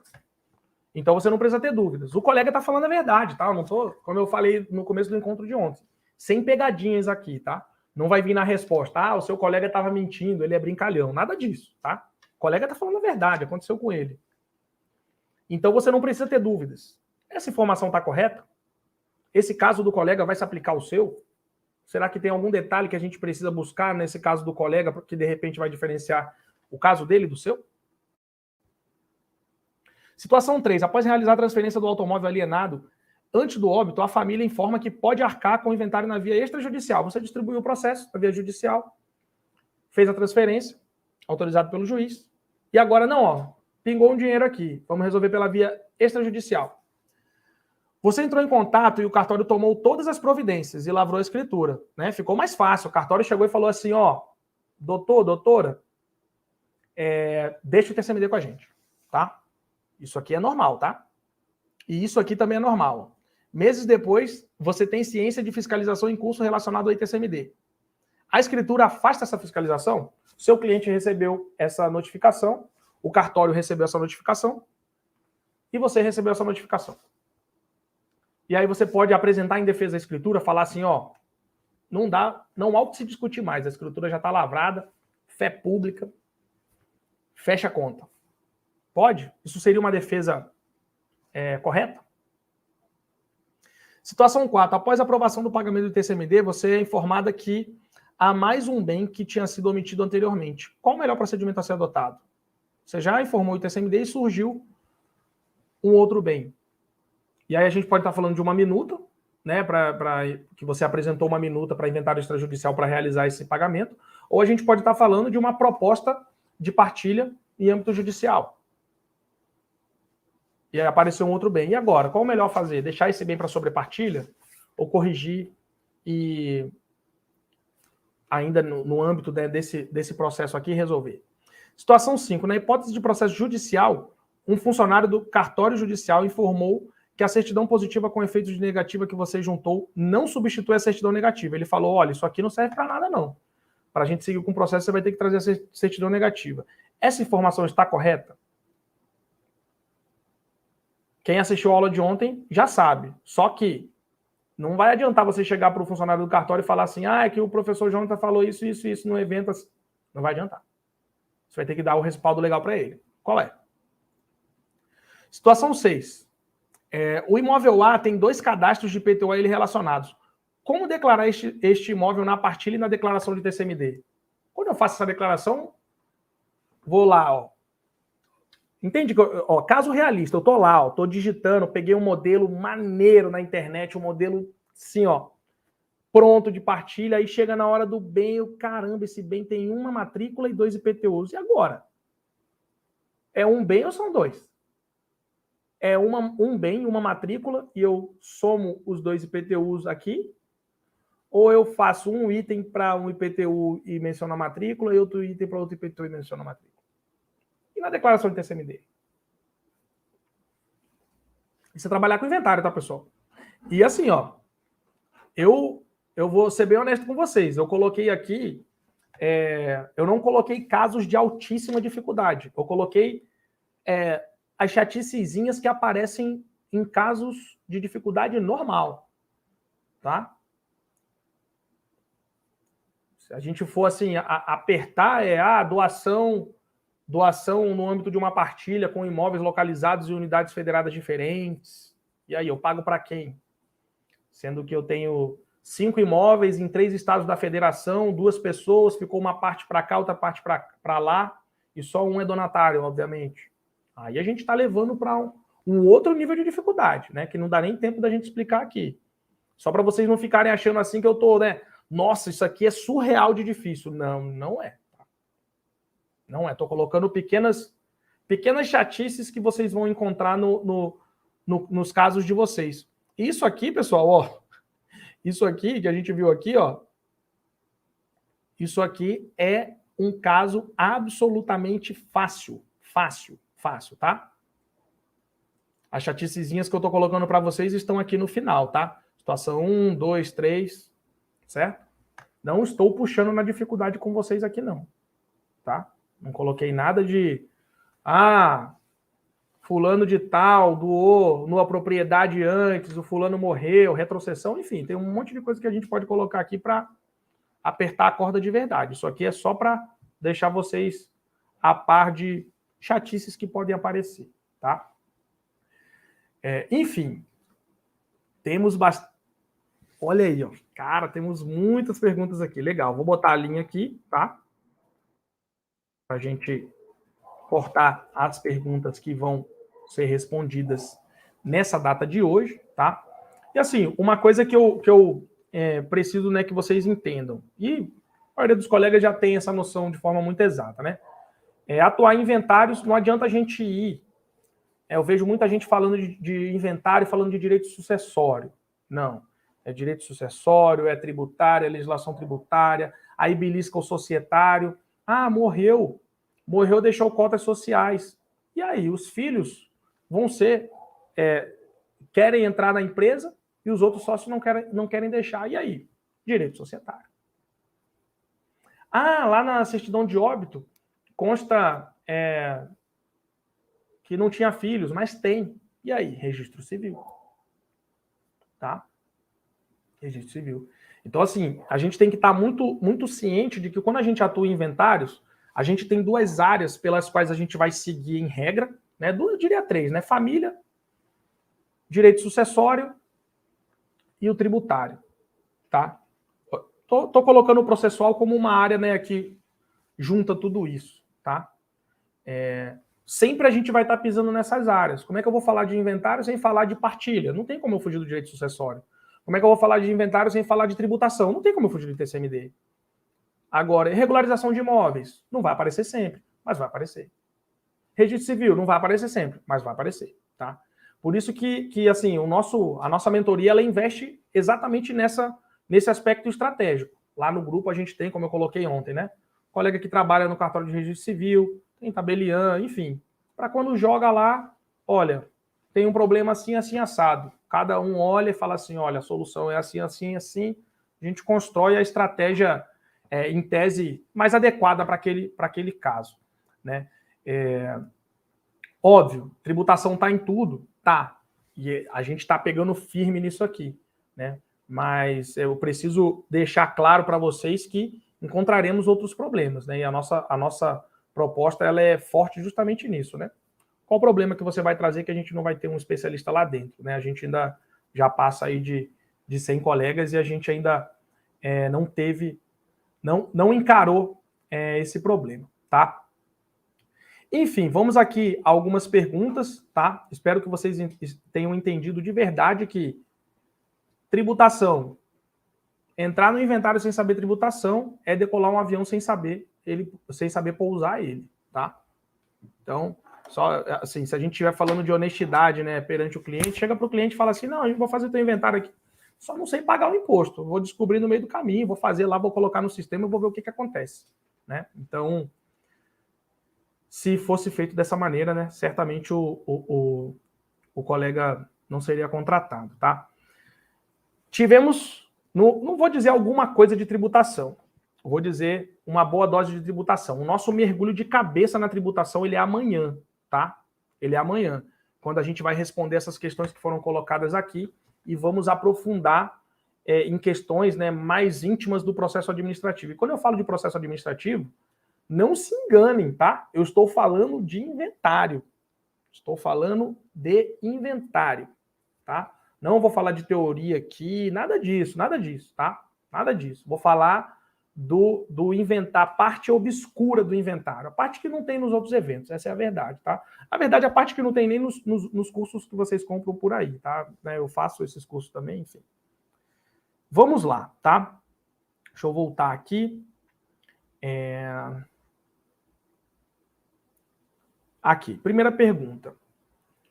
Então você não precisa ter dúvidas. O colega está falando a verdade, tá? Eu não tô, como eu falei no começo do encontro de ontem, sem pegadinhas aqui, tá? Não vai vir na resposta, ah, o seu colega estava mentindo, ele é brincalhão. Nada disso, tá? O colega está falando a verdade, aconteceu com ele. Então você não precisa ter dúvidas. Essa informação está correta? Esse caso do colega vai se aplicar ao seu? Será que tem algum detalhe que a gente precisa buscar nesse caso do colega que de repente vai diferenciar o caso dele do seu? Situação 3. Após realizar a transferência do automóvel alienado, antes do óbito, a família informa que pode arcar com o inventário na via extrajudicial. Você distribuiu o processo na via judicial, fez a transferência, autorizado pelo juiz, e agora não, ó, pingou um dinheiro aqui, vamos resolver pela via extrajudicial. Você entrou em contato e o cartório tomou todas as providências e lavrou a escritura, né? Ficou mais fácil. O cartório chegou e falou assim, ó, doutora, deixa o TCMD com a gente, tá? Isso aqui é normal, tá? E isso aqui também é normal. Meses depois, você tem ciência de fiscalização em curso relacionado ao ITCMD. A escritura afasta essa fiscalização? Seu cliente recebeu essa notificação, o cartório recebeu essa notificação e você recebeu essa notificação. E aí você pode apresentar em defesa da escritura, falar assim, ó, não há o que se discutir mais, a escritura já está lavrada, fé pública, fecha a conta. Pode? Isso seria uma defesa correta? Situação 4. Após a aprovação do pagamento do TCMD, você é informada que há mais um bem que tinha sido omitido anteriormente. Qual o melhor procedimento a ser adotado? Você já informou o TCMD e surgiu um outro bem. E aí a gente pode estar falando de uma minuta, né, que você apresentou uma minuta para inventário extrajudicial para realizar esse pagamento, ou a gente pode estar falando de uma proposta de partilha em âmbito judicial. E aí apareceu um outro bem. E agora? Qual é o melhor fazer? Deixar esse bem para sobrepartilha? Ou corrigir e ainda no âmbito desse processo aqui resolver? Situação 5. Na hipótese de processo judicial, um funcionário do cartório judicial informou que a certidão positiva com efeito de negativa que você juntou não substitui a certidão negativa. Ele falou, olha, isso aqui não serve para nada não. Para a gente seguir com o processo, você vai ter que trazer a certidão negativa. Essa informação está correta? Quem assistiu a aula de ontem já sabe. Só que não vai adiantar você chegar para o funcionário do cartório e falar assim, é que o professor Jonathan falou isso no evento. Não vai adiantar. Você vai ter que dar o respaldo legal para ele. Qual é? Situação 6. O imóvel A tem 2 cadastros de IPTU a ele relacionados. Como declarar este imóvel na partilha e na declaração de TCMD? Quando eu faço essa declaração, vou lá, ó. Entende? Ó, caso realista, eu tô lá, ó, tô digitando, peguei um modelo maneiro na internet, um modelo assim, ó, pronto de partilha, aí chega na hora do bem, eu, caramba, esse bem tem uma matrícula e 2 IPTUs. E agora? É um bem ou são 2? É um bem, uma matrícula, e eu somo os 2 IPTUs aqui, ou eu faço um item para um IPTU e menciono a matrícula, e outro item para outro IPTU e menciono a matrícula. E na declaração de TCMD? Isso é trabalhar com inventário, tá, pessoal? E assim, ó, eu vou ser bem honesto com vocês. Eu coloquei aqui, eu não coloquei casos de altíssima dificuldade. Eu coloquei as chaticezinhas que aparecem em casos de dificuldade normal, tá? Se a gente for assim, apertar, doação no âmbito de uma partilha com imóveis localizados em unidades federadas diferentes. E aí, eu pago para quem? Sendo que eu tenho 5 imóveis em 3 estados da federação, 2 pessoas, ficou uma parte para cá, outra parte para lá, e só um é donatário, obviamente. Aí a gente está levando para um outro nível de dificuldade, né? Que não dá nem tempo da gente explicar aqui. Só para vocês não ficarem achando assim que eu tô, né? Nossa, isso aqui é surreal de difícil. Não, não é. Não é. Estou colocando pequenas chatices que vocês vão encontrar nos casos de vocês. Isso aqui, pessoal, ó. Isso aqui que a gente viu aqui, ó. Isso aqui é um caso absolutamente fácil. Fácil, tá? As chaticezinhas que eu tô colocando para vocês estão aqui no final, tá? Situação 1, 2, 3, certo? Não estou puxando na dificuldade com vocês aqui, não. Tá? Não coloquei nada de... fulano de tal doou numa propriedade antes, o fulano morreu, retrocessão, enfim, tem um monte de coisa que a gente pode colocar aqui para apertar a corda de verdade. Isso aqui é só para deixar vocês a par de chatices que podem aparecer, tá? Enfim, temos bastante... Olha aí, ó. Cara, temos muitas perguntas aqui. Legal, vou botar a linha aqui, tá? Para a gente cortar as perguntas que vão ser respondidas nessa data de hoje, tá? E assim, uma coisa que eu preciso, né, que vocês entendam, e a maioria dos colegas já tem essa noção de forma muito exata, né? Atuar em inventários, não adianta a gente ir... eu vejo muita gente falando de inventário, falando de direito sucessório. Não. É direito sucessório, é tributário, é legislação tributária, aí belisca o societário. Morreu, deixou cotas sociais. E aí, os filhos vão ser... querem entrar na empresa e os outros sócios não querem deixar. E aí? Direito societário. Lá na certidão de óbito consta que não tinha filhos, mas tem. E aí? Registro civil. Tá? Registro civil. Então, assim, a gente tem que estar muito, muito ciente de que quando a gente atua em inventários, a gente tem 2 áreas pelas quais a gente vai seguir em regra, né? Eu diria 3, né? Família, direito sucessório e o tributário, tá? Tô colocando o processual como uma área, né, que junta tudo isso, tá? Sempre a gente vai estar pisando nessas áreas. Como é que eu vou falar de inventário sem falar de partilha? Não tem como eu fugir do direito sucessório. Como é que eu vou falar de inventário sem falar de tributação? Não tem como eu fugir do TCMD. Agora, regularização de imóveis. Não vai aparecer sempre, mas vai aparecer. Registro civil. Não vai aparecer sempre, mas vai aparecer. Tá? Por isso que assim, a nossa mentoria ela investe exatamente nesse aspecto estratégico. Lá no grupo a gente tem, como eu coloquei ontem, né? Colega que trabalha no cartório de registro civil, tem tabelião, enfim. Para quando joga lá, olha, tem um problema assim, assim, assado. Cada um olha e fala assim, olha, a solução é assim, assim, assim. A gente constrói a estratégia, em tese, mais adequada para aquele caso. Né? Óbvio, tributação está em tudo, tá. E a gente está pegando firme nisso aqui. Né? Mas eu preciso deixar claro para vocês que encontraremos outros problemas. Né? E a nossa proposta ela é forte justamente nisso. Né? Qual o problema que você vai trazer que a gente não vai ter um especialista lá dentro, né? A gente ainda já passa aí de 100 colegas e a gente ainda não encarou esse problema, tá? Enfim, vamos aqui a algumas perguntas, tá? Espero que vocês tenham entendido de verdade que tributação, entrar no inventário sem saber tributação é decolar um avião sem saber pousar ele, tá? Então, só assim, se a gente estiver falando de honestidade, né, perante o cliente, chega para o cliente e fala assim, não, eu vou fazer o teu inventário aqui, só não sei pagar o imposto, vou descobrir no meio do caminho, vou fazer lá, vou colocar no sistema e vou ver o que acontece, né? Então, se fosse feito dessa maneira, né, certamente o colega não seria contratado, tá? Tivemos, não vou dizer alguma coisa de tributação, vou dizer uma boa dose de tributação. O nosso mergulho de cabeça na tributação, ele é amanhã, tá? Ele é amanhã, quando a gente vai responder essas questões que foram colocadas aqui e vamos aprofundar em questões, né, mais íntimas do processo administrativo. E quando eu falo de processo administrativo, não se enganem, tá? Eu estou falando de inventário. Estou falando de inventário, tá? Não vou falar de teoria aqui, nada disso, tá? Nada disso. Vou falar do inventário, a parte obscura do inventário, a parte que não tem nos outros eventos, essa é a verdade, tá? A verdade é a parte que não tem nem nos cursos que vocês compram por aí, tá? Eu faço esses cursos também, enfim. Vamos lá, tá? Deixa eu voltar aqui. Aqui, primeira pergunta.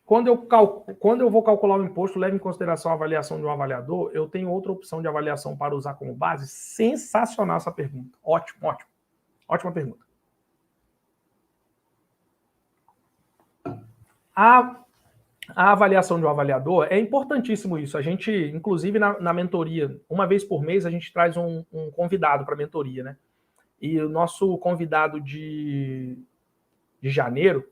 Quando eu vou calcular o imposto, levo em consideração a avaliação de um avaliador, eu tenho outra opção de avaliação para usar como base? Sensacional essa pergunta. Ótimo, ótimo. Ótima pergunta. A avaliação de um avaliador, é importantíssimo isso. A gente, inclusive na mentoria, uma vez por mês, a gente traz um convidado para a mentoria, né? E o nosso convidado de janeiro,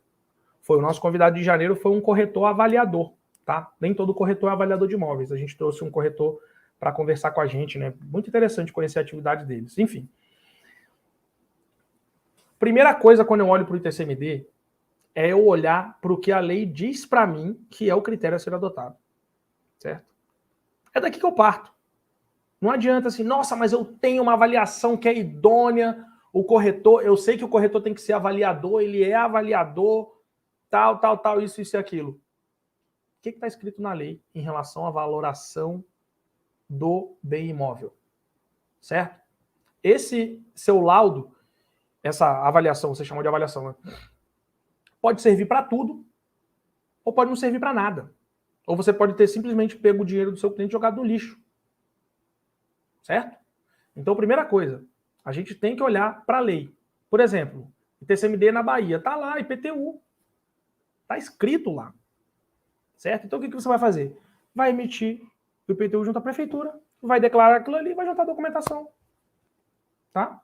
o nosso convidado de janeiro foi um corretor avaliador, tá? Nem todo corretor é avaliador de imóveis. A gente trouxe um corretor para conversar com a gente, né? Muito interessante conhecer a atividade deles. Enfim. Primeira coisa quando eu olho para o ITCMD é eu olhar para o que a lei diz para mim que é o critério a ser adotado. Certo? É daqui que eu parto. Não adianta assim, nossa, mas eu tenho uma avaliação que é idônea, o corretor, eu sei que o corretor tem que ser avaliador, ele é avaliador, tal, isso e aquilo. O que está escrito na lei em relação à valoração do bem imóvel? Certo? Esse seu laudo, essa avaliação, você chamou de avaliação, né? Pode servir para tudo, ou pode não servir para nada. Ou você pode ter simplesmente pego o dinheiro do seu cliente e jogado no lixo. Certo? Então, primeira coisa, a gente tem que olhar para a lei. Por exemplo, ITCMD na Bahia, tá lá, IPTU. Tá escrito lá. Certo? Então, o que você vai fazer? Vai emitir o IPTU junto à prefeitura, vai declarar aquilo ali e vai juntar a documentação. Tá?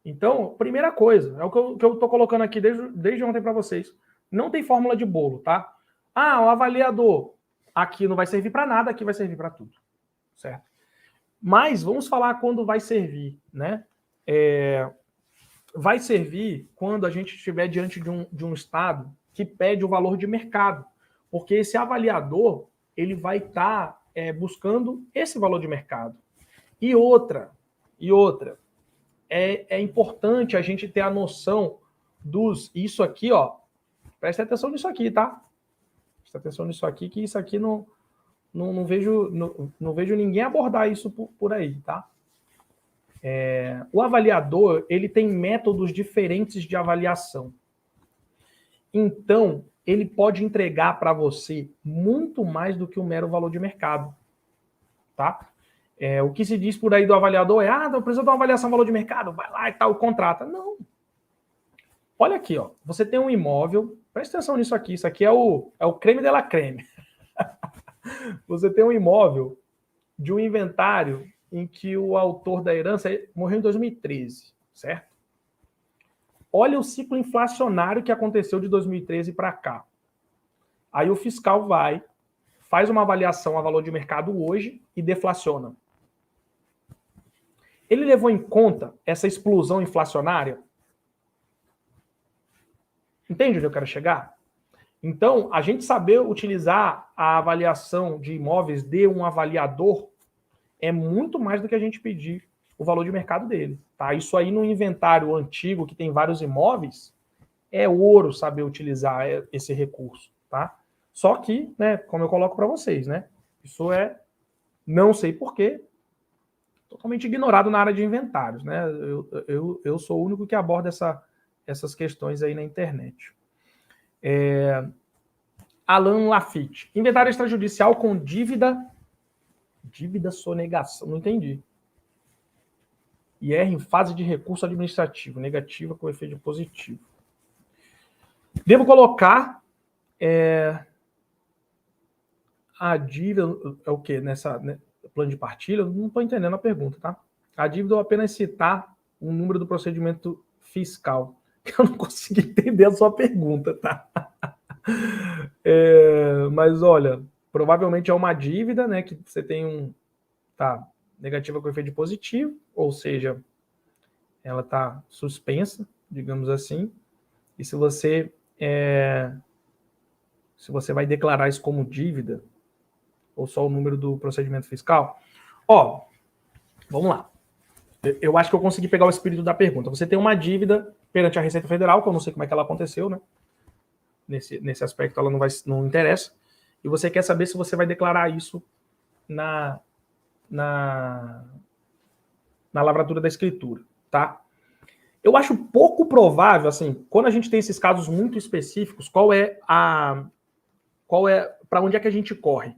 Então, primeira coisa, é o que eu tô colocando aqui desde ontem para vocês. Não tem fórmula de bolo, tá? Ah, o avaliador aqui não vai servir para nada, aqui vai servir para tudo. Certo? Mas vamos falar quando vai servir, né? Vai servir quando a gente estiver diante de um estado que pede o valor de mercado, porque esse avaliador ele vai estar buscando esse valor de mercado. E outra, é importante a gente ter a noção isso aqui, ó. Presta atenção nisso aqui, tá? Presta atenção nisso aqui, que isso aqui não vejo ninguém abordar isso por aí, tá? O avaliador, ele tem métodos diferentes de avaliação. Então, ele pode entregar para você muito mais do que o mero valor de mercado, tá? O que se diz por aí do avaliador não precisa de uma avaliação valor de mercado, vai lá e tal, contrata. Não. Olha aqui, ó. Você tem um imóvel, presta atenção nisso aqui, isso aqui é o creme de la creme. Você tem um imóvel de um inventário em que o autor da herança morreu em 2013, certo? Olha o ciclo inflacionário que aconteceu de 2013 para cá. Aí o fiscal faz uma avaliação a valor de mercado hoje e deflaciona. Ele levou em conta essa explosão inflacionária? Entende onde eu quero chegar? Então, a gente saber utilizar a avaliação de imóveis de um avaliador é muito mais do que a gente pedir o valor de mercado dele. Tá? Isso aí no inventário antigo, que tem vários imóveis, é ouro saber utilizar esse recurso. Tá? Só que, né, como eu coloco para vocês, né, isso é, não sei porquê, totalmente ignorado na área de inventários. Né? Eu sou o único que aborda essas questões aí na internet. Alan Lafitte. Inventário extrajudicial com dívida sonegação. Não entendi. IR em fase de recurso administrativo. Negativa com efeito positivo. Devo colocar a dívida... É o quê? Nessa plano de partilha? Eu não estou entendendo a pergunta, tá? A dívida, eu apenas citar o número do procedimento fiscal. Eu não consegui entender a sua pergunta, tá? Mas olha, provavelmente é uma dívida, né, que você tem negativa com efeito positivo, ou seja, ela está suspensa, digamos assim, e se você vai declarar isso como dívida, ou só o número do procedimento fiscal, vamos lá. Eu acho que eu consegui pegar o espírito da pergunta. Você tem uma dívida perante a Receita Federal, que eu não sei como é que ela aconteceu, né? Nesse aspecto ela não interessa, e você quer saber se você vai declarar isso na lavratura da escritura, tá? Eu acho pouco provável, assim, quando a gente tem esses casos muito específicos, para onde é que a gente corre?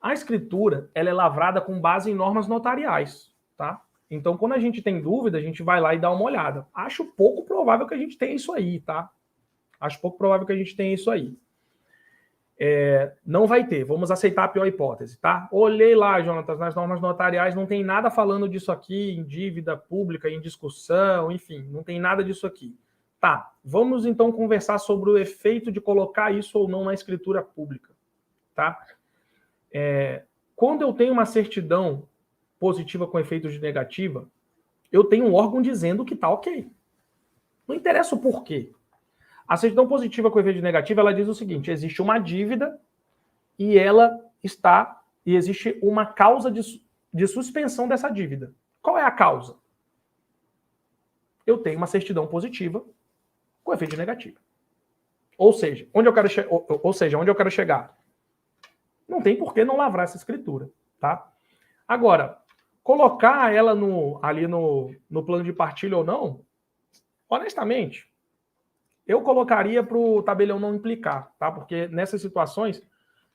A escritura, ela é lavrada com base em normas notariais, tá? Então, quando a gente tem dúvida, a gente vai lá e dá uma olhada. Acho pouco provável que a gente tenha isso aí, tá? Acho pouco provável que a gente tenha isso aí. Não vai ter, vamos aceitar a pior hipótese, tá? Olhei lá, Jonatas, nas normas notariais, não tem nada falando disso aqui, em dívida pública, em discussão, enfim, não tem nada disso aqui. Tá, vamos então conversar sobre o efeito de colocar isso ou não na escritura pública, tá? Quando eu tenho uma certidão positiva com efeito de negativa, eu tenho um órgão dizendo que tá ok. Não interessa o porquê. A certidão positiva com efeito negativo, ela diz o seguinte: existe uma dívida e existe uma causa de suspensão dessa dívida. Qual é a causa? Eu tenho uma certidão positiva com efeito negativo. Ou seja, onde eu quero chegar? Não tem por que não lavrar essa escritura, tá? Agora, colocar ela ali no plano de partilha ou não, honestamente, eu colocaria para o tabelião não implicar, tá? Porque nessas situações,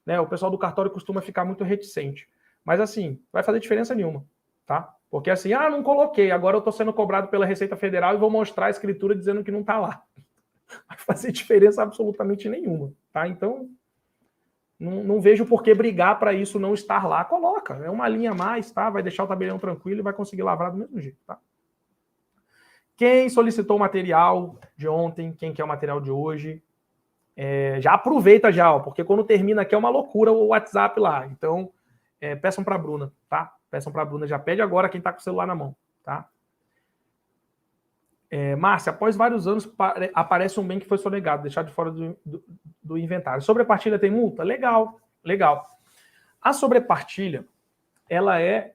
né, o pessoal do cartório costuma ficar muito reticente. Mas assim, vai fazer diferença nenhuma, tá? Porque assim, não coloquei, agora eu estou sendo cobrado pela Receita Federal e vou mostrar a escritura dizendo que não está lá. Vai fazer diferença absolutamente nenhuma, tá? Então, não vejo por que brigar para isso não estar lá. Coloca, é uma linha a mais, tá? Vai deixar o tabelião tranquilo e vai conseguir lavrar do mesmo jeito, tá? Quem solicitou o material de ontem, quem quer o material de hoje, já aproveita já, porque quando termina aqui é uma loucura o WhatsApp lá. Então, peçam para a Bruna, tá? Peçam para a Bruna, já pede agora quem está com o celular na mão, tá? Márcia, após vários anos aparece um bem que foi sonegado, deixado de fora do inventário. Sobrepartilha tem multa? Legal, legal. A sobrepartilha, ela é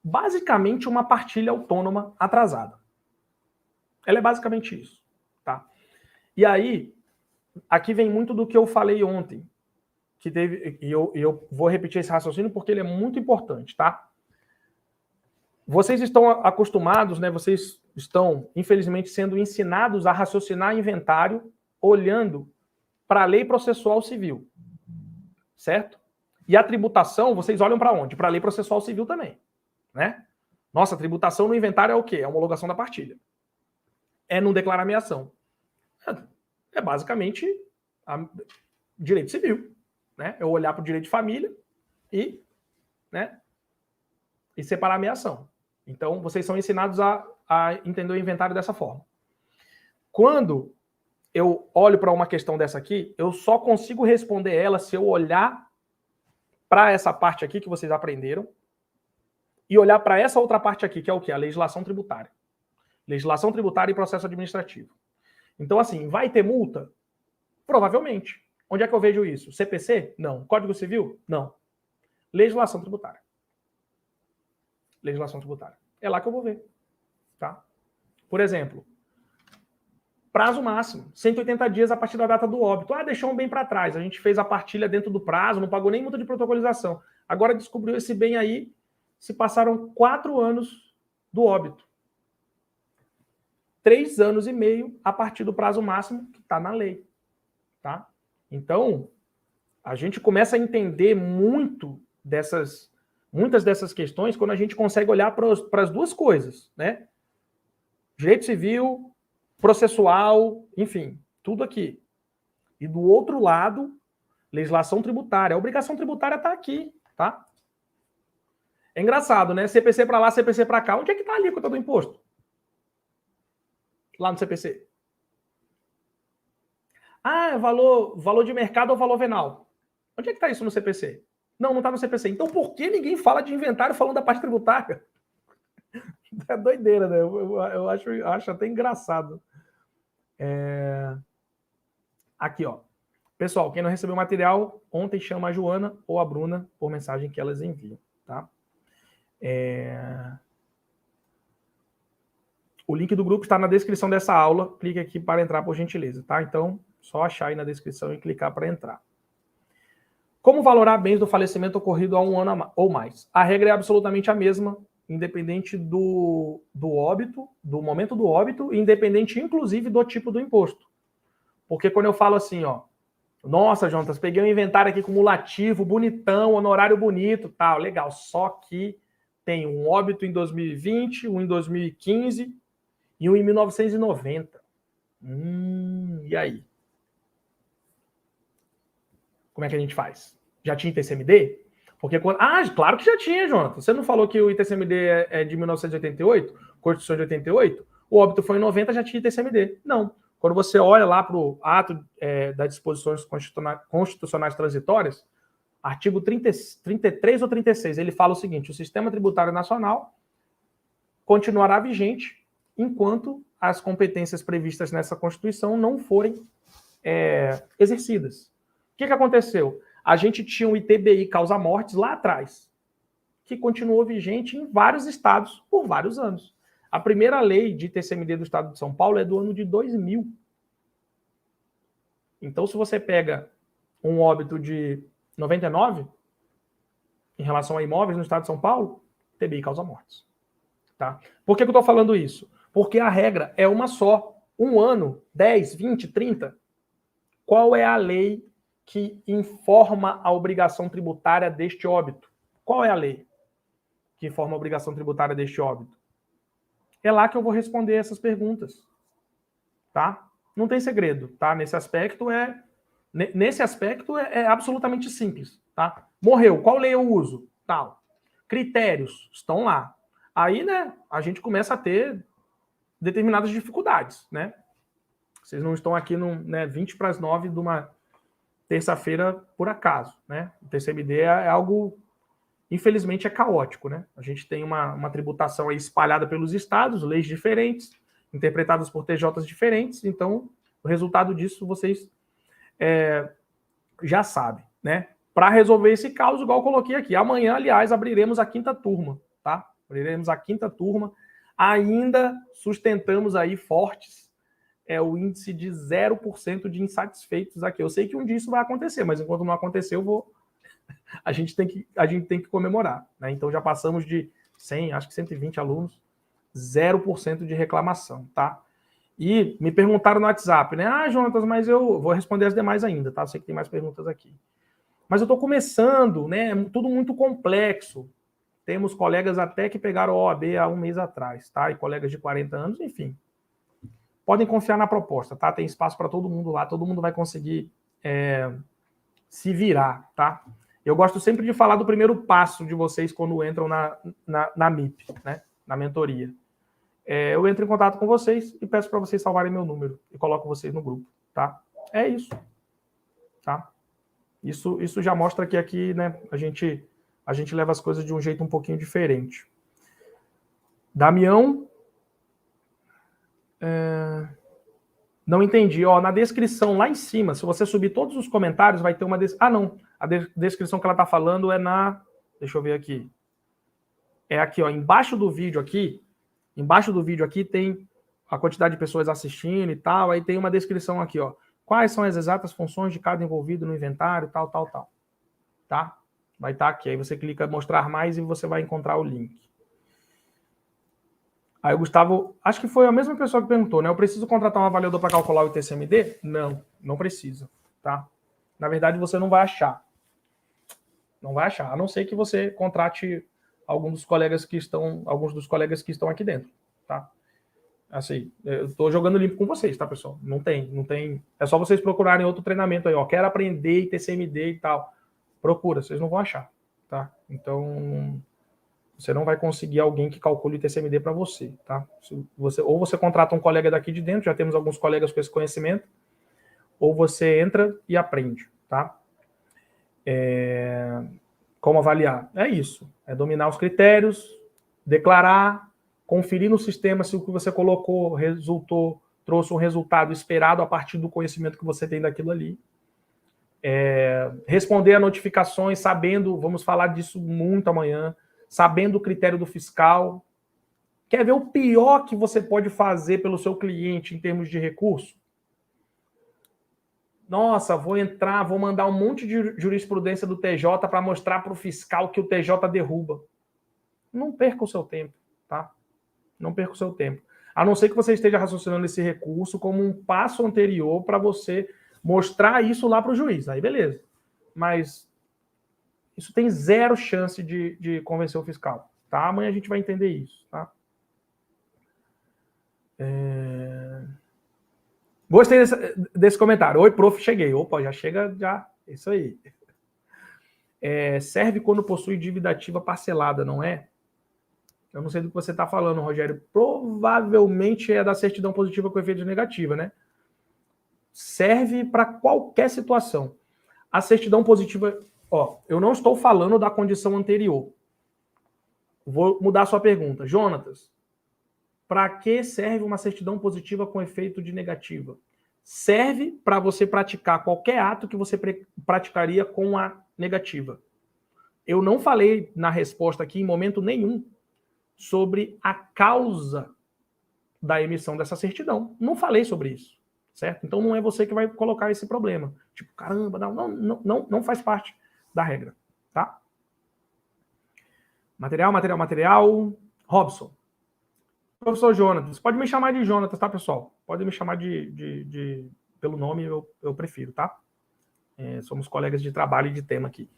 basicamente uma partilha autônoma atrasada. Ela é basicamente isso, tá? E aí, aqui vem muito do que eu falei ontem, e eu vou repetir esse raciocínio porque ele é muito importante, tá? Vocês estão acostumados, né? Vocês estão, infelizmente, sendo ensinados a raciocinar inventário olhando para a lei processual civil, certo? E a tributação, vocês olham para onde? Para a lei processual civil também, né? Nossa, tributação no inventário é o quê? É a homologação da partilha. É não declarar ameação. É basicamente direito civil, né? Eu olhar para o direito de família e separar a ameação. Então, vocês são ensinados a entender o inventário dessa forma. Quando eu olho para uma questão dessa aqui, eu só consigo responder ela se eu olhar para essa parte aqui que vocês aprenderam e olhar para essa outra parte aqui, que é o quê? A legislação tributária. Legislação tributária e processo administrativo. Então, assim, vai ter multa? Provavelmente. Onde é que eu vejo isso? CPC? Não. Código Civil? Não. Legislação tributária. Legislação tributária. É lá que eu vou ver. Tá? Por exemplo, prazo máximo, 180 dias a partir da data do óbito. Ah, deixou um bem para trás. A gente fez a partilha dentro do prazo, não pagou nem multa de protocolização. Agora descobriu esse bem aí, se passaram 4 anos do óbito. 3 anos e meio a partir do prazo máximo que está na lei. Tá? Então, a gente começa a entender muitas dessas questões quando a gente consegue olhar para as duas coisas, né? Direito civil, processual, enfim, tudo aqui. E do outro lado, legislação tributária. A obrigação tributária está aqui, tá? É engraçado, né? CPC para lá, CPC para cá. Onde é que está a alíquota do imposto? Lá no CPC. Ah, é valor de mercado ou valor venal. Onde é que está isso no CPC? Não está no CPC. Então por que ninguém fala de inventário falando da parte tributária? É doideira, né? Eu acho até engraçado. Aqui, ó. Pessoal, quem não recebeu o material, ontem chama a Joana ou a Bruna por mensagem que elas enviam, tá? O link do grupo está na descrição dessa aula. Clique aqui para entrar, por gentileza, tá? Então, só achar aí na descrição e clicar para entrar. Como valorar bens do falecimento ocorrido há 1 ano ou mais? A regra é absolutamente a mesma, independente do óbito, do momento do óbito, independente, inclusive, do tipo do imposto. Porque quando eu falo assim, ó, nossa, Jonas, peguei um inventário aqui cumulativo, bonitão, honorário bonito, tal, legal, só que tem um óbito em 2020, um em 2015 e um em 1990. E aí? Como é que a gente faz? Já tinha ITCMD? Porque quando... Ah, claro que já tinha, Jonathan. Você não falou que o ITCMD é de 1988? Constituição de 88? O óbito foi em 90, já tinha ITCMD. Não. Quando você olha lá para o ato das disposições constitucionais transitórias, artigo 33 ou 36, ele fala o seguinte: o sistema tributário nacional continuará vigente enquanto as competências previstas nessa Constituição não forem exercidas. O que aconteceu? A gente tinha um ITBI causa-mortes lá atrás, que continuou vigente em vários estados por vários anos. A primeira lei de ITCMD do estado de São Paulo é do ano de 2000. Então, se você pega um óbito de 99, em relação a imóveis no estado de São Paulo, ITBI causa-mortes. Tá? Por que eu estou falando isso? Porque a regra é uma só. 1 ano, 10, 20, 30. Qual é a lei que informa a obrigação tributária deste óbito? Qual é a lei que informa a obrigação tributária deste óbito? É lá que eu vou responder essas perguntas. Tá? Não tem segredo, tá? Nesse aspecto é absolutamente simples, tá? Morreu, qual lei eu uso? Tal. Critérios estão lá. Aí, né, a gente começa a ter determinadas dificuldades, né? Vocês não estão aqui no 20 para as 9 de uma terça-feira por acaso, né? O TCMD é algo, infelizmente, é caótico, né? A gente tem uma tributação aí espalhada pelos estados, leis diferentes, interpretadas por TJs diferentes, então o resultado disso vocês já sabem, né? Para resolver esse caos, igual eu coloquei aqui, amanhã, aliás, abriremos a 5ª turma, tá? Abriremos a 5ª turma, ainda sustentamos aí fortes o índice de 0% de insatisfeitos aqui. Eu sei que um dia isso vai acontecer, mas enquanto não acontecer, a gente tem que comemorar, né? Então já passamos de 100, acho que 120 alunos, 0% de reclamação, tá? E me perguntaram no WhatsApp, né? Ah, Jonatas, mas eu vou responder as demais ainda, tá? Eu sei que tem mais perguntas aqui. Mas eu estou começando, né? Tudo muito complexo. Temos colegas até que pegaram o OAB há 1 mês atrás, tá? E colegas de 40 anos, enfim. Podem confiar na proposta, tá? Tem espaço para todo mundo lá, todo mundo vai conseguir se virar, tá? Eu gosto sempre de falar do primeiro passo de vocês quando entram na MIP, né? Na mentoria. Eu entro em contato com vocês e peço para vocês salvarem meu número e coloco vocês no grupo, tá? É isso, tá? Isso já mostra que aqui, né, a gente leva as coisas de um jeito um pouquinho diferente. Damião, Não entendi. Ó, na descrição lá em cima, se você subir todos os comentários, vai ter uma... não. A descrição que ela está falando é na... Deixa eu ver aqui. É aqui, ó. Embaixo do vídeo aqui tem a quantidade de pessoas assistindo e tal. Aí tem uma descrição aqui, ó. Quais são as exatas funções de cada envolvido no inventário, tal. Tá? Vai estar aqui. Aí você clica em mostrar mais e você vai encontrar o link. Aí o Gustavo, acho que foi a mesma pessoa que perguntou, né? Eu preciso contratar um avaliador para calcular o ITCMD? Não precisa, tá? Na verdade, você não vai achar. Não vai achar, a não ser que você contrate alguns dos colegas que estão aqui dentro, tá? Assim, eu estou jogando limpo com vocês, tá, pessoal? Não tem. É só vocês procurarem outro treinamento aí, ó. Quero aprender ITCMD e tal. Procura, vocês não vão achar, tá? Então, você não vai conseguir alguém que calcule o ITCMD para você, tá? Ou você contrata um colega daqui de dentro, já temos alguns colegas com esse conhecimento, ou você entra e aprende, tá? Como avaliar? É isso. É dominar os critérios, declarar, conferir no sistema se o que você colocou trouxe um resultado esperado a partir do conhecimento que você tem daquilo ali. Responder a notificações, sabendo, vamos falar disso muito amanhã, sabendo o critério do fiscal. Quer ver o pior que você pode fazer pelo seu cliente em termos de recurso? Nossa, vou mandar um monte de jurisprudência do TJ para mostrar para o fiscal que o TJ derruba. Não perca o seu tempo, tá? Não perca o seu tempo. A não ser que você esteja raciocinando esse recurso como um passo anterior para você mostrar isso lá para o juiz. Aí beleza. Mas isso tem zero chance de convencer o fiscal, tá? Amanhã a gente vai entender isso, tá? Gostei desse comentário. Oi, prof, cheguei. Opa, já chega, já. Isso aí. Serve quando possui dívida ativa parcelada, não é? Eu não sei do que você está falando, Rogério. Provavelmente é da certidão positiva com efeito negativa, né? Serve para qualquer situação. A certidão positiva... Ó, eu não estou falando da condição anterior. Vou mudar a sua pergunta. Jonatas, para que serve uma certidão positiva com efeito de negativa? Serve para você praticar qualquer ato que você praticaria com a negativa. Eu não falei na resposta aqui, em momento nenhum, sobre a causa da emissão dessa certidão. Não falei sobre isso, certo? Então não é você que vai colocar esse problema. Tipo, caramba, não faz parte da regra, tá? Material. Robson. Professor Jonatas, pode me chamar de Jonatas, tá, pessoal? Pode me chamar pelo nome, eu prefiro, tá? Somos colegas de trabalho e de tema aqui.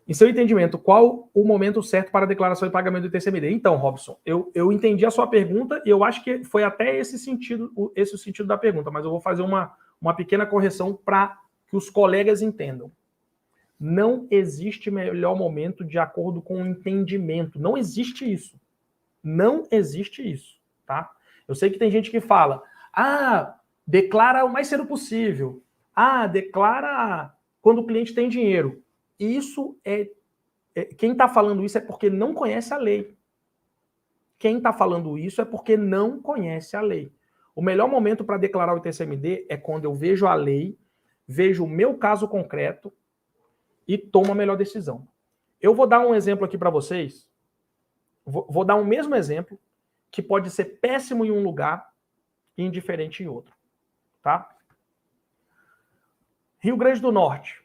Em seu entendimento, qual o momento certo para a declaração e pagamento do ITCMD? Então, Robson, eu entendi a sua pergunta e eu acho que foi até esse o sentido da pergunta, mas eu vou fazer uma pequena correção para que os colegas entendam. Não existe melhor momento de acordo com o entendimento. Não existe isso. Não existe isso, tá? Eu sei que tem gente que fala, declara o mais cedo possível. Declara quando o cliente tem dinheiro. Isso quem está falando isso é porque não conhece a lei. Quem está falando isso é porque não conhece a lei. O melhor momento para declarar o ITCMD é quando eu vejo a lei, vejo o meu caso concreto e tomo a melhor decisão. Eu vou dar um exemplo aqui para vocês. Vou dar um mesmo exemplo que pode ser péssimo em um lugar e indiferente em outro. Tá? Rio Grande do Norte.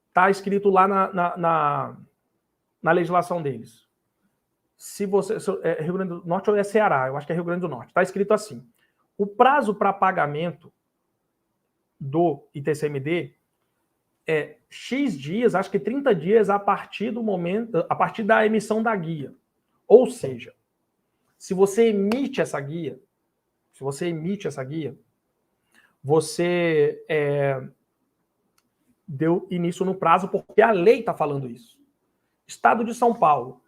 Está escrito lá na legislação deles. Rio Grande do Norte ou é Ceará? Eu acho que é Rio Grande do Norte. Está escrito assim. O prazo para pagamento do ITCMD é X dias, acho que 30 dias a partir da emissão da guia. Ou seja, se você emite essa guia, você deu início no prazo porque a lei está falando isso. Estado de São Paulo.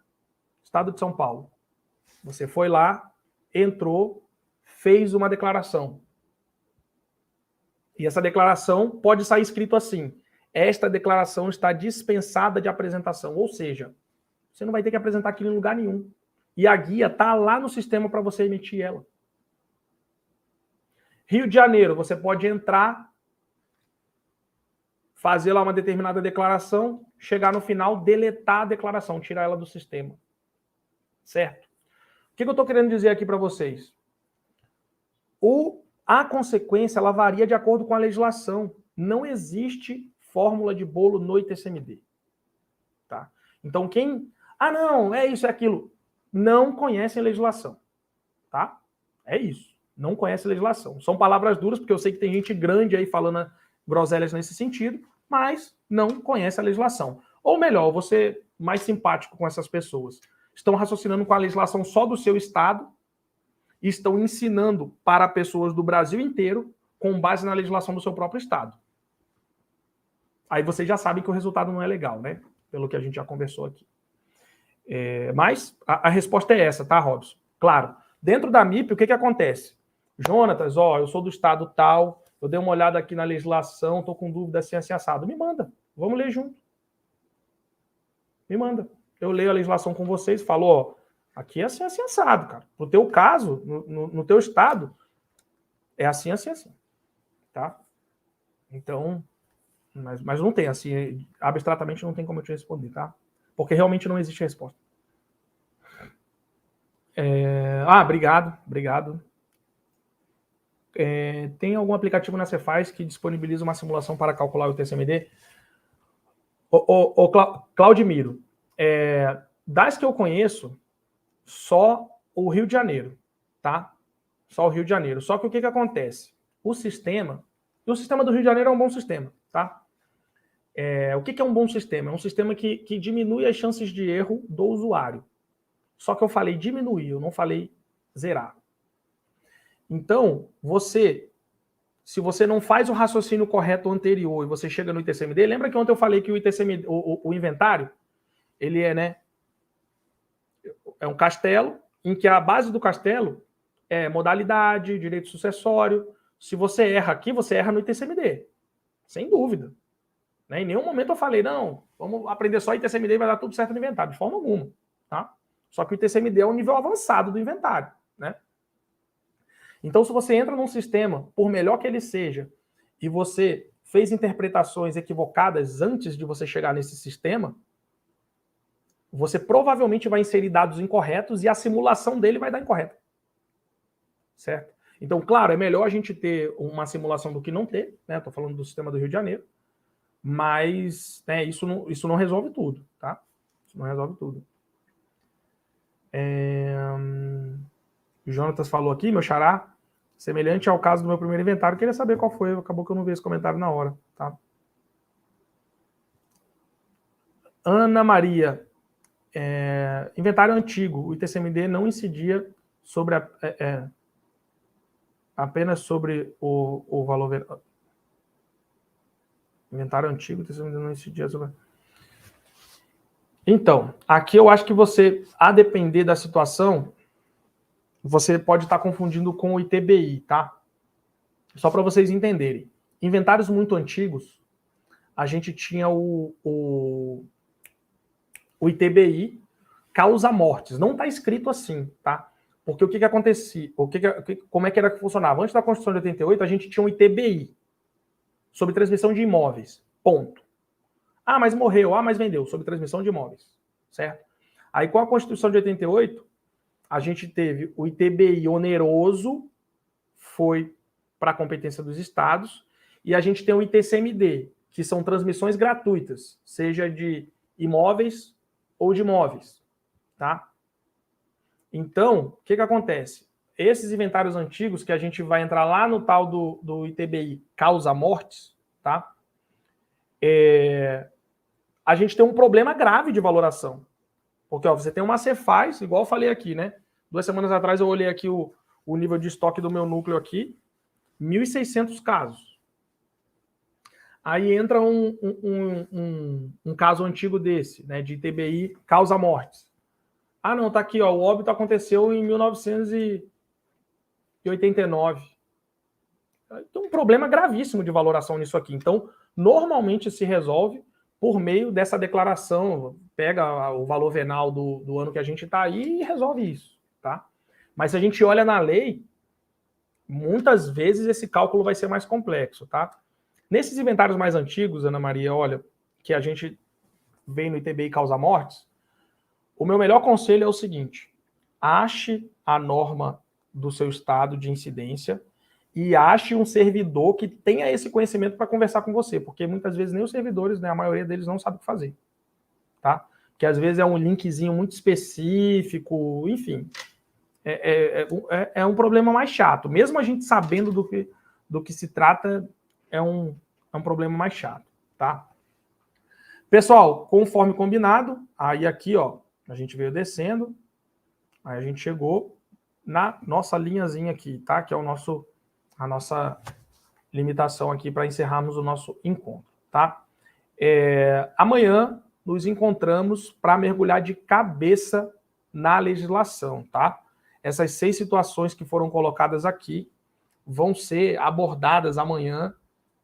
Você foi lá, entrou, fez uma declaração. E essa declaração pode sair escrito assim: esta declaração está dispensada de apresentação. Ou seja, você não vai ter que apresentar aquilo em lugar nenhum. E a guia está lá no sistema para você emitir ela. Rio de Janeiro, você pode entrar, fazer lá uma determinada declaração, chegar no final, deletar a declaração, tirar ela do sistema. Certo? O que eu estou querendo dizer aqui para vocês? A consequência, ela varia de acordo com a legislação. Não existe fórmula de bolo no ITCMD. Tá? Então, quem... Ah, não, é isso, é aquilo. Não conhece a legislação. Tá? É isso. Não conhece a legislação. São palavras duras, porque eu sei que tem gente grande aí falando groselhas nesse sentido, mas não conhece a legislação. Ou melhor, você mais simpático com essas pessoas. Estão raciocinando com a legislação só do seu estado e estão ensinando para pessoas do Brasil inteiro com base na legislação do seu próprio estado. Aí vocês já sabem que o resultado não é legal, né? Pelo que a gente já conversou aqui. Mas a resposta é essa, tá, Robson? Claro. Dentro da MIP, o que acontece? Jonatas, eu sou do estado tal, eu dei uma olhada aqui na legislação, estou com dúvida assim, assim, assado. Me manda, vamos ler junto. Me manda. Eu leio a legislação com vocês e falo, aqui é assim, assim, assado, cara. No teu caso, no teu estado, é assim, assim, assim. Tá? Então, mas não tem, assim, abstratamente não tem como eu te responder, tá? Porque realmente não existe resposta. Obrigado. Tem algum aplicativo na Cefaz que disponibiliza uma simulação para calcular o ITCMD? Claudimiro, das que eu conheço, só o Rio de Janeiro, tá? Só o Rio de Janeiro. Só que o que acontece? O sistema do Rio de Janeiro é um bom sistema, tá? O que é um bom sistema? É um sistema que diminui as chances de erro do usuário. Só que eu falei diminuir, eu não falei zerar. Então, se você não faz o raciocínio correto anterior e você chega no ITCMD, lembra que ontem eu falei que o ITCMD, o inventário, ele é um castelo, em que a base do castelo é modalidade, direito sucessório. Se você erra aqui, você erra no ITCMD. Sem dúvida. Em nenhum momento eu falei, não, vamos aprender só ITCMD e vai dar tudo certo no inventário. De forma alguma. Tá? Só que o ITCMD é um nível avançado do inventário. Né? Então, se você entra num sistema, por melhor que ele seja, e você fez interpretações equivocadas antes de você chegar nesse sistema, você provavelmente vai inserir dados incorretos e a simulação dele vai dar incorreta. Certo? Então, claro, é melhor a gente ter uma simulação do que não ter, né? Estou falando do sistema do Rio de Janeiro, mas isso não resolve tudo, tá? Isso não resolve tudo. O Jonatas falou aqui, meu xará, semelhante ao caso do meu primeiro inventário, queria saber qual foi, acabou que eu não vi esse comentário na hora, tá? Ana Maria, inventário antigo, o ITCMD não incidia sobre apenas sobre o valor... Inventário antigo, o ITCMD não incidia sobre... Então, aqui eu acho que você, a depender da situação, você pode estar confundindo com o ITBI, tá? Só para vocês entenderem. Inventários muito antigos, a gente tinha o ITBI, causa mortes. Não está escrito assim, tá? Porque o que acontecia? Como é que era que funcionava? Antes da Constituição de 88, a gente tinha um ITBI, sobre transmissão de imóveis. Ponto. Ah, mas morreu. Ah, mas vendeu. Sobre transmissão de imóveis. Certo? Aí, com a Constituição de 88, a gente teve o ITBI oneroso, foi para a competência dos estados, e a gente tem o ITCMD, que são transmissões gratuitas, seja de imóveis ou de imóveis. Tá? Então, o que acontece? Esses inventários antigos, que a gente vai entrar lá no tal do ITBI causa mortes, tá? A gente tem um problema grave de valoração. Porque você tem uma Cefaz, igual eu falei aqui, né? 2 semanas atrás eu olhei aqui o nível de estoque do meu núcleo aqui, 1.600 casos. Aí entra um caso antigo desse, né, de ITBI causa mortes. Ah, não, tá aqui, o óbito aconteceu em 1989. Tem um problema gravíssimo de valoração nisso aqui. Então, normalmente se resolve por meio dessa declaração, pega o valor venal do ano que a gente está aí e resolve isso, tá? Mas se a gente olha na lei, muitas vezes esse cálculo vai ser mais complexo, tá? Nesses inventários mais antigos, Ana Maria, olha, que a gente vem no ITBI causa mortes, o meu melhor conselho é o seguinte: ache a norma do seu estado de incidência e ache um servidor que tenha esse conhecimento para conversar com você, porque muitas vezes nem os servidores, né, a maioria deles não sabe o que fazer, tá? Porque às vezes é um linkzinho muito específico, enfim. É um problema mais chato. Mesmo a gente sabendo do que se trata, é um problema mais chato, tá? Pessoal, conforme combinado, aí aqui, ó, a gente veio descendo, aí a gente chegou na nossa linhazinha aqui, tá? Que é a nossa limitação aqui para encerrarmos o nosso encontro, tá? Amanhã nos encontramos para mergulhar de cabeça na legislação, tá? Essas 6 situações que foram colocadas aqui vão ser abordadas amanhã,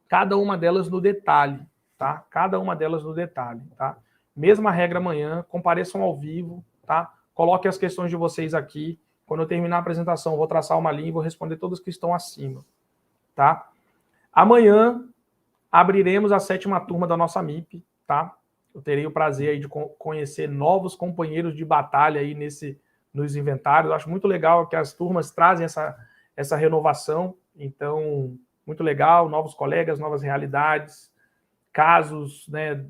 cada uma delas no detalhe, tá? Cada uma delas no detalhe, tá? Mesma regra amanhã, compareçam ao vivo, tá? Coloquem as questões de vocês aqui. Quando eu terminar a apresentação, eu vou traçar uma linha e vou responder todas que estão acima, tá? Amanhã abriremos a 7ª turma da nossa MIP, tá? Eu terei o prazer aí de conhecer novos companheiros de batalha aí nos inventários. Eu acho muito legal que as turmas trazem essa renovação. Então, muito legal, novos colegas, novas realidades, casos, né?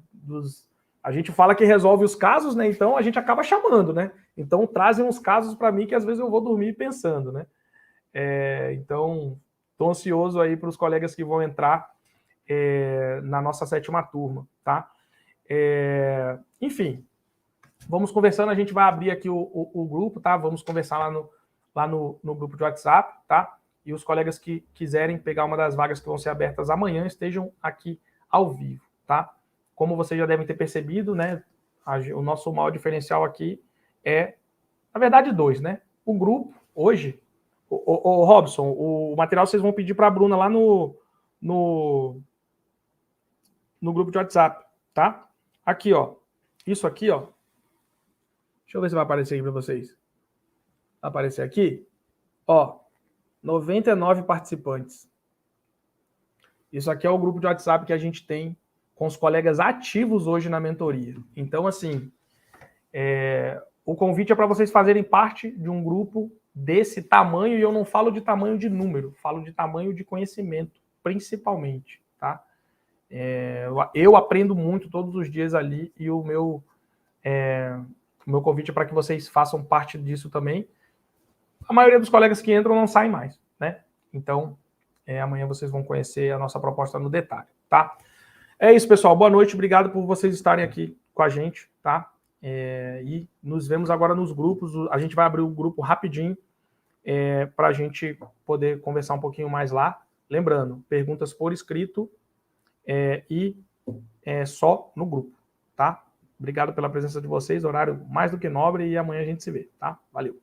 A gente fala que resolve os casos, né? Então a gente acaba chamando, né? Então trazem uns casos para mim que às vezes eu vou dormir pensando, né? Então, estou ansioso aí para os colegas que vão entrar na nossa 7ª turma, tá? Enfim, vamos conversando, a gente vai abrir aqui o grupo, tá? Vamos conversar lá no grupo de WhatsApp, tá? E os colegas que quiserem pegar uma das vagas que vão ser abertas amanhã estejam aqui ao vivo, tá? Como vocês já devem ter percebido, né? O nosso maior diferencial aqui é, na verdade, 2, né? O grupo, hoje, o Robson, o material vocês vão pedir para a Bruna lá no grupo de WhatsApp, tá? Aqui, ó. Isso aqui, ó. Deixa eu ver se vai aparecer aqui para vocês. Vai aparecer aqui? Ó, 99 participantes. Isso aqui é o grupo de WhatsApp que a gente tem com os colegas ativos hoje na mentoria. Então, assim, o convite é para vocês fazerem parte de um grupo desse tamanho, e eu não falo de tamanho de número, falo de tamanho de conhecimento, principalmente, tá? Eu aprendo muito todos os dias ali, e o meu convite é para que vocês façam parte disso também. A maioria dos colegas que entram não saem mais, né? Então, amanhã vocês vão conhecer a nossa proposta no detalhe, tá? É isso, pessoal. Boa noite. Obrigado por vocês estarem aqui com a gente, tá? E nos vemos agora nos grupos. A gente vai abrir o grupo rapidinho para a gente poder conversar um pouquinho mais lá. Lembrando, perguntas por escrito e só no grupo, tá? Obrigado pela presença de vocês. Horário mais do que nobre, e amanhã a gente se vê, tá? Valeu.